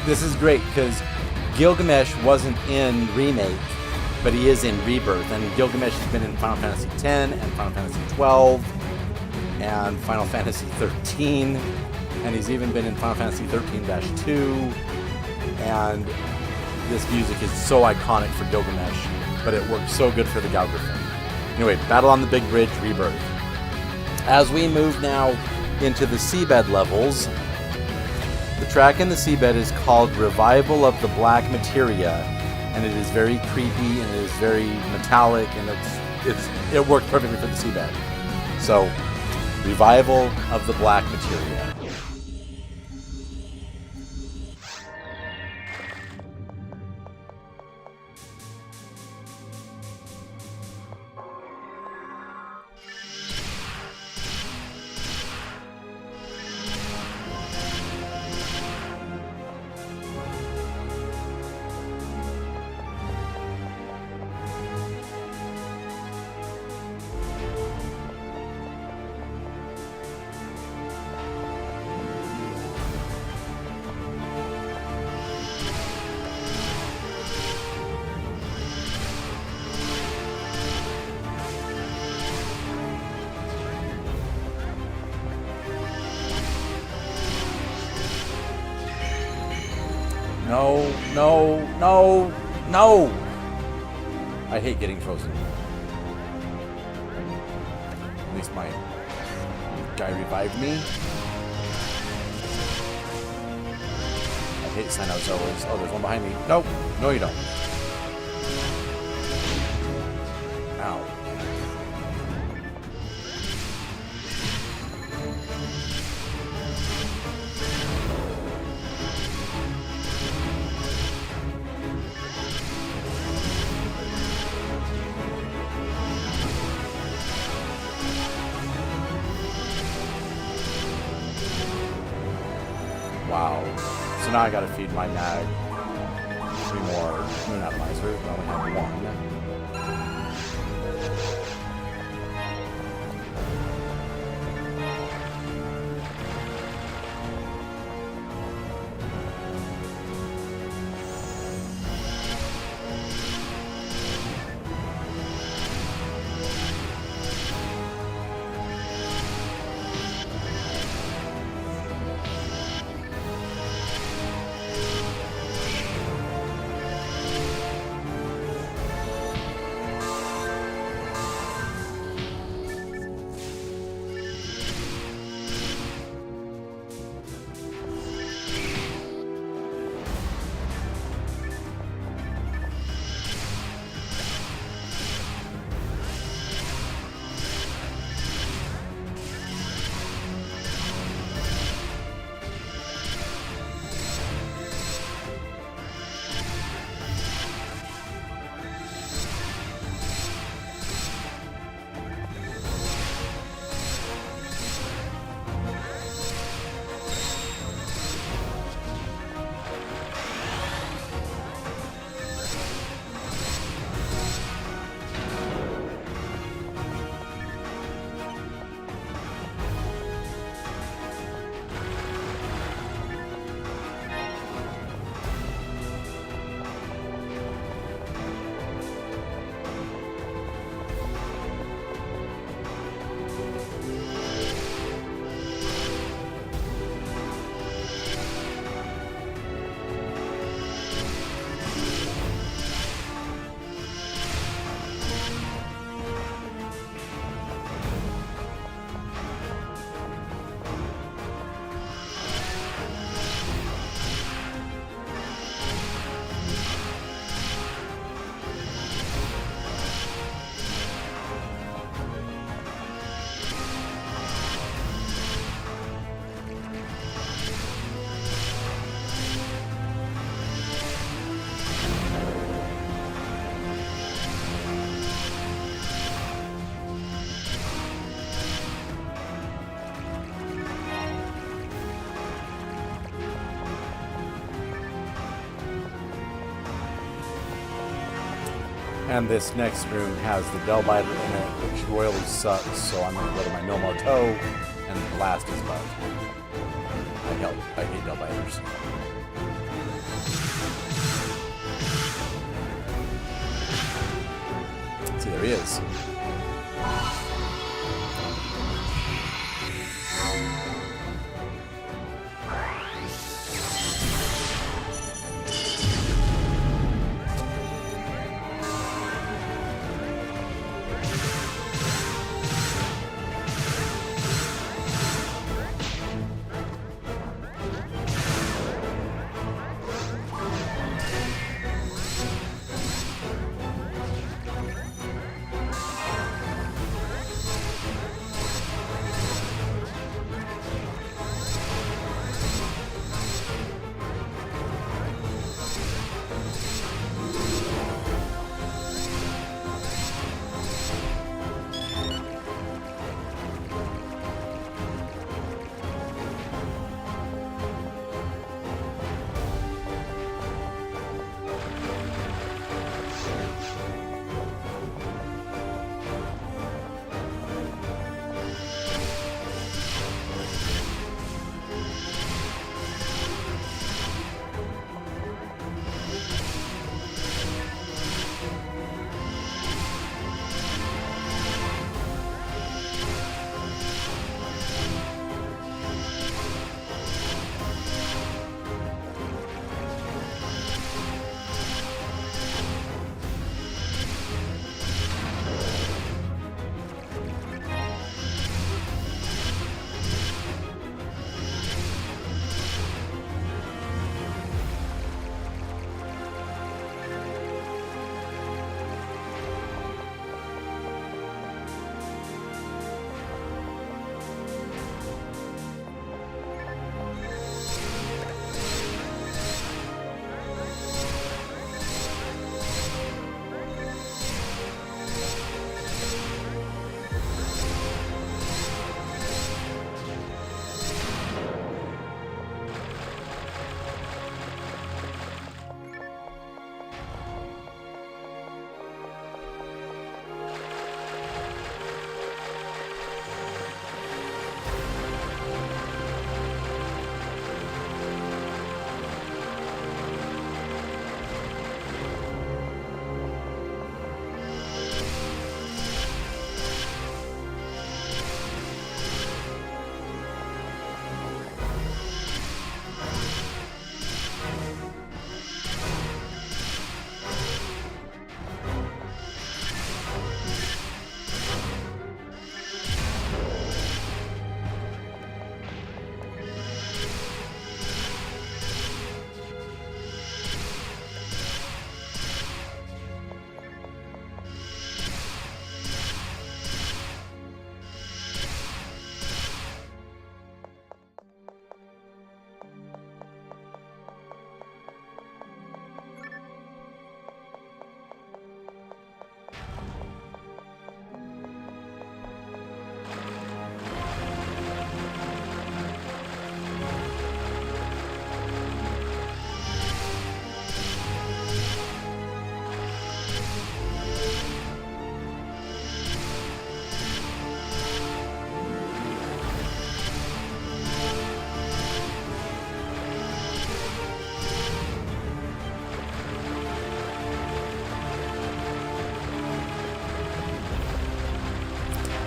this is great because Gilgamesh wasn't in Remake, but he is in Rebirth. And Gilgamesh has been in Final Fantasy X and Final Fantasy XII and Final Fantasy XIII. And he's even been in Final Fantasy XIII-2. And this music is so iconic for Gilgamesh, but it works so good for the Gal Griffin. Anyway, Battle on the Big Bridge Rebirth. As we move now into the seabed levels, the track in the seabed is called Revival of the Black Materia, and it is very creepy and it is very metallic, and it worked perfectly for the seabed. So, Revival of the Black Materia. No, no, no, no! I hate getting frozen. At least my guy revived me. I hate Cynozoas. Oh, there's one behind me. Nope. No, you don't. Ow. Wow. So now I gotta feed my nag 3 more moon atomizers. I only have 1. And this next room has the Bell Biter in it, which royally sucks, so I'm going to go to my No More Toe and blast his butt. I hate Bell Biters. See, there he is.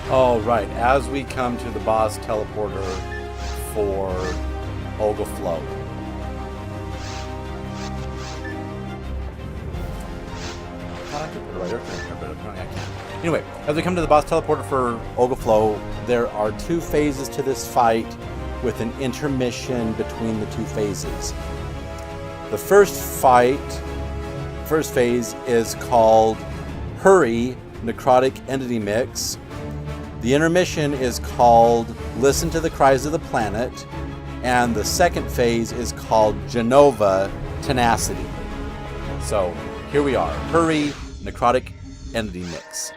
All right, as we come to the boss teleporter for Olga Flow. Anyway, as we come to the boss teleporter for Olga Flow, there are two phases to this fight with an intermission between the two phases. The first phase is called Hurry Necrotic Entity Mix. The intermission is called Listen to the Cries of the Planet, and the second phase is called Genova Tenacity. So here we are, Hurry Necrotic Entity Mix.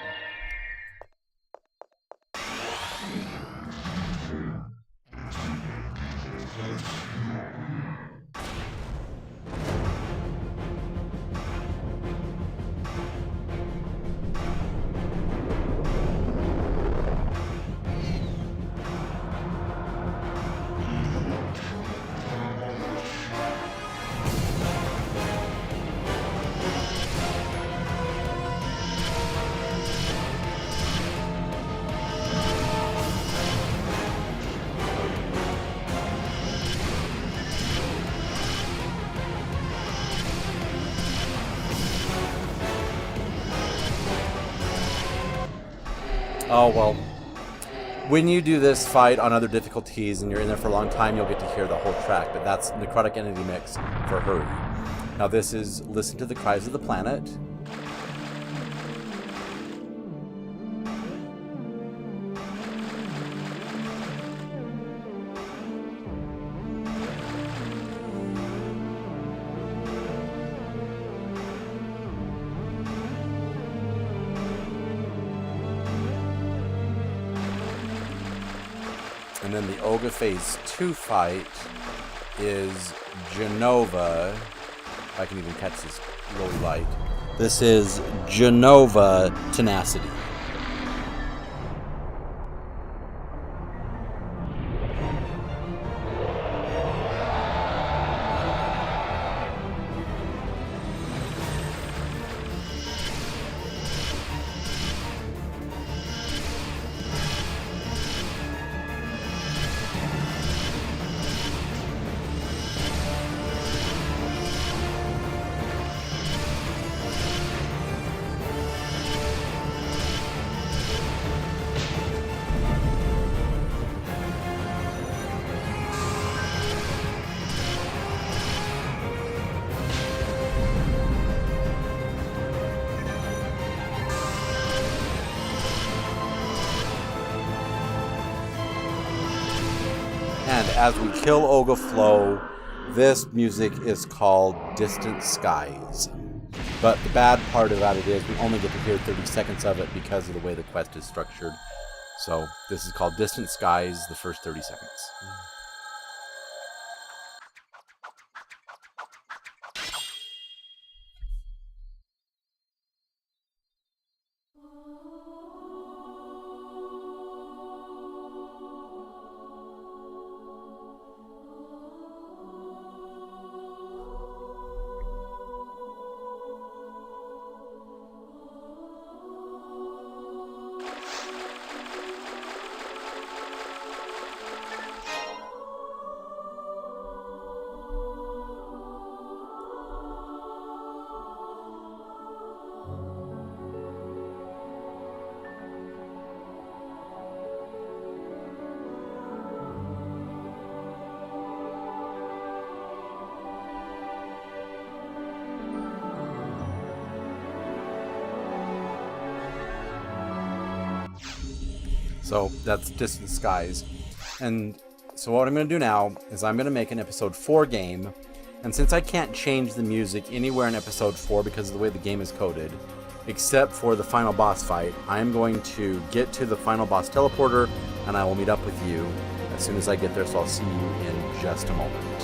Oh, well. When you do this fight on other difficulties and you're in there for a long time, you'll get to hear the whole track, but that's Necrotic Entity Mix for Hurry. Now this is Listen to the Cries of the Planet. And then the Olga Phase 2 fight is Genova. If I can even catch this really light. This is Genova Tenacity. And as we kill Olga Flow, this music is called Distant Skies. But the bad part about it is we only get to hear 30 seconds of it because of the way the quest is structured. So this is called Distant Skies, the first 30 seconds. So that's Distant Skies. And so what I'm going to do now is I'm going to make an episode 4 game. And since I can't change the music anywhere in episode 4 because of the way the game is coded, except for the final boss fight, I'm going to get to the final boss teleporter and I will meet up with you as soon as I get there. So I'll see you in just a moment.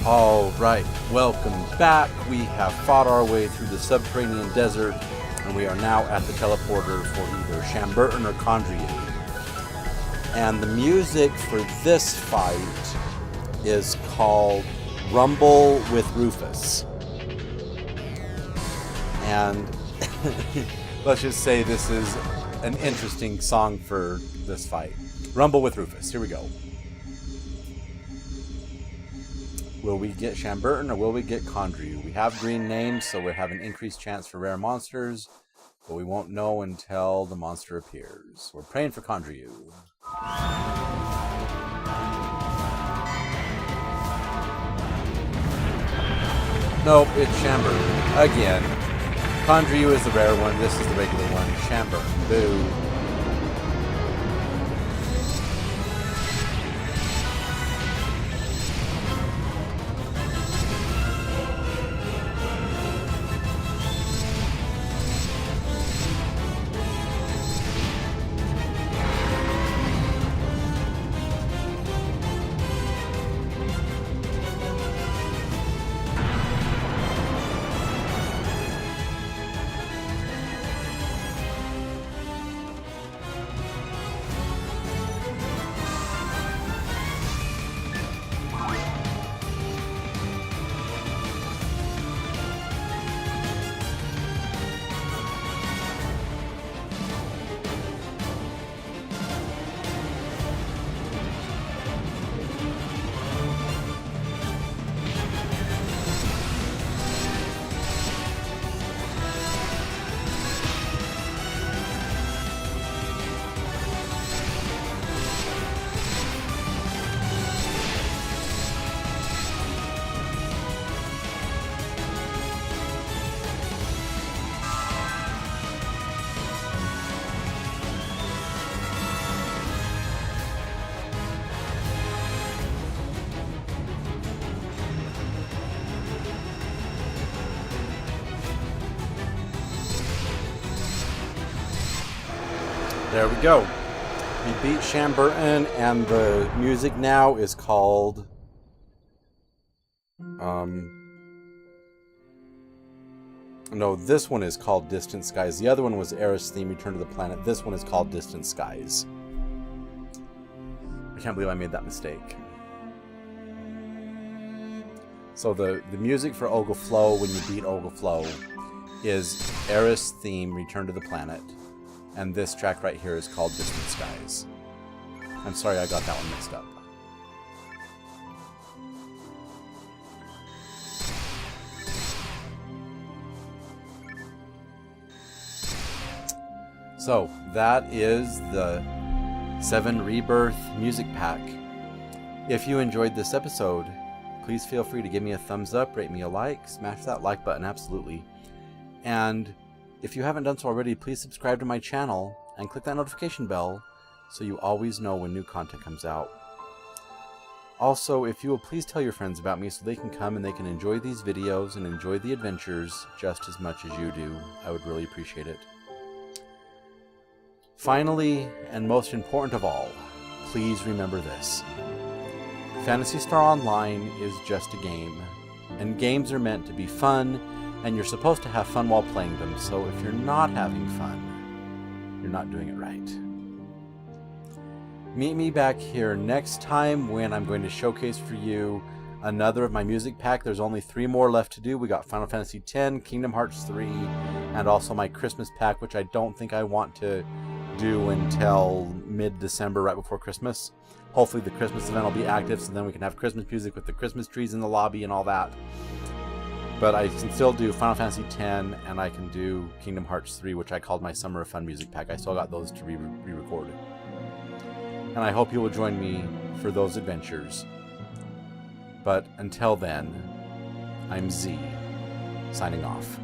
All right, welcome back. We have fought our way through the subterranean desert. And we are now at the teleporter for either Shamburton or Condrieu. And the music for this fight is called Rumble with Rufus. And let's just say this is an interesting song for this fight. Rumble with Rufus, here we go. Will we get Shamburton or will we get Condrieu? We have green names, so we have an increased chance for rare monsters, but we won't know until the monster appears. We're praying for Condrieu. Nope, it's Shamburton. Again. Condrieu is the rare one, this is the regular one. Shamburton. Boo. There we go. We beat Shamburton, and the music now is called... No, this one is called Distant Skies. The other one was Aerith's theme, Return to the Planet. This one is called Distant Skies. I can't believe I made that mistake. So the music for Ogoflow, when you beat Ogoflow, is Aerith's theme, Return to the Planet. And this track right here is called Distant Skies. I'm sorry I got that one mixed up. So, that is the 7 Rebirth Music Pack. If you enjoyed this episode, please feel free to give me a thumbs up, rate me a like, smash that like button, absolutely. And if you haven't done so already, please subscribe to my channel and click that notification bell so you always know when new content comes out. Also, if you will please tell your friends about me so they can come and they can enjoy these videos and enjoy the adventures just as much as you do, I would really appreciate it. Finally, and most important of all, please remember this. Phantasy Star Online is just a game, and games are meant to be fun, and you're supposed to have fun while playing them, so if you're not having fun, you're not doing it right. Meet me back here next time when I'm going to showcase for you another of my music pack. There's only 3 more left to do. We got Final Fantasy X, Kingdom Hearts 3, and also my Christmas pack, which I don't think I want to do until mid-December, right before Christmas. Hopefully the Christmas event will be active, so then we can have Christmas music with the Christmas trees in the lobby and all that. But I can still do Final Fantasy X, and I can do Kingdom Hearts 3, which I called my Summer of Fun music pack. I still got those to re-record. And I hope you will join me for those adventures. But until then, I'm Z, signing off.